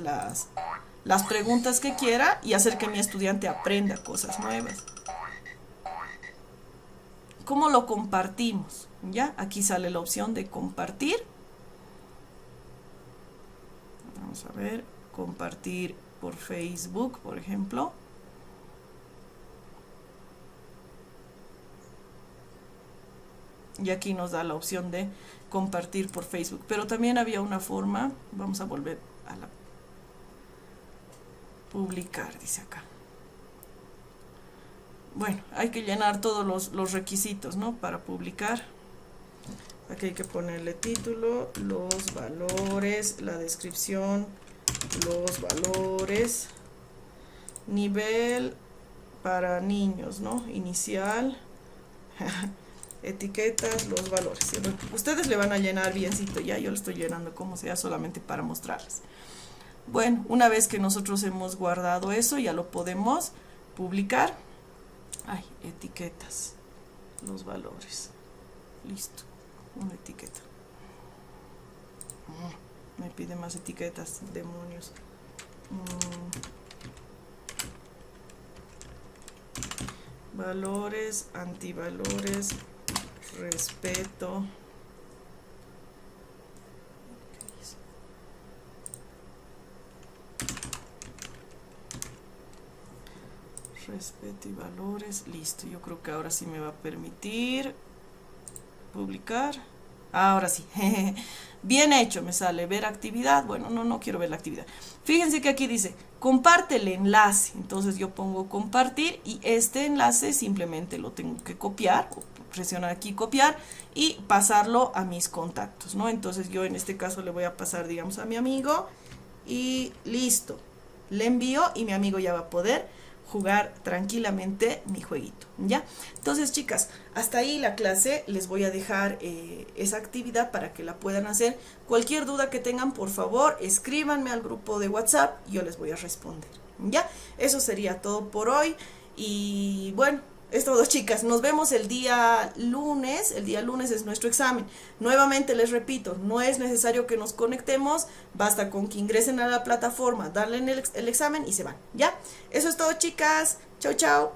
preguntas que quiera y hacer que mi estudiante aprenda cosas nuevas. ¿Cómo lo compartimos? ¿Ya? Aquí sale la opción de compartir. Vamos a ver, compartir por Facebook, por ejemplo. Y aquí nos da la opción de compartir por Facebook. Pero también había una forma, vamos a volver a la publicar, dice acá. Bueno, hay que llenar todos los requisitos, ¿no? Para publicar. Aquí hay que ponerle título, los valores, la descripción, los valores, nivel para niños, ¿no? Inicial, etiquetas, los valores. Ustedes le van a llenar biencito, ya yo lo estoy llenando como sea, solamente para mostrarles. Bueno, una vez que nosotros hemos guardado eso, ya lo podemos publicar. Ay, etiquetas, los valores. Listo, una etiqueta. Me pide más etiquetas, demonios. Valores, antivalores, respeto. Respeto y valores. Listo, yo creo que ahora sí me va a permitir publicar. Ahora sí. Bien hecho, me sale ver actividad. Bueno, no quiero ver la actividad. Fíjense que aquí dice comparte el enlace. Entonces yo pongo compartir y este enlace simplemente lo tengo que copiar, presionar aquí copiar y pasarlo a mis contactos, ¿no? Entonces yo en este caso le voy a pasar, digamos, a mi amigo y listo. Le envío y mi amigo ya va a poder jugar tranquilamente mi jueguito, ¿ya? Entonces, chicas, hasta ahí la clase. Les voy a dejar esa actividad para que la puedan hacer. Cualquier duda que tengan, por favor, escríbanme al grupo de WhatsApp y yo les voy a responder, ¿ya? Eso sería todo por hoy y bueno, es todo, chicas. Nos vemos el día lunes. El día lunes es nuestro examen. Nuevamente les repito, no es necesario que nos conectemos. Basta con que ingresen a la plataforma, darle el examen y se van, ¿ya? Eso es todo, chicas. Chau, chau.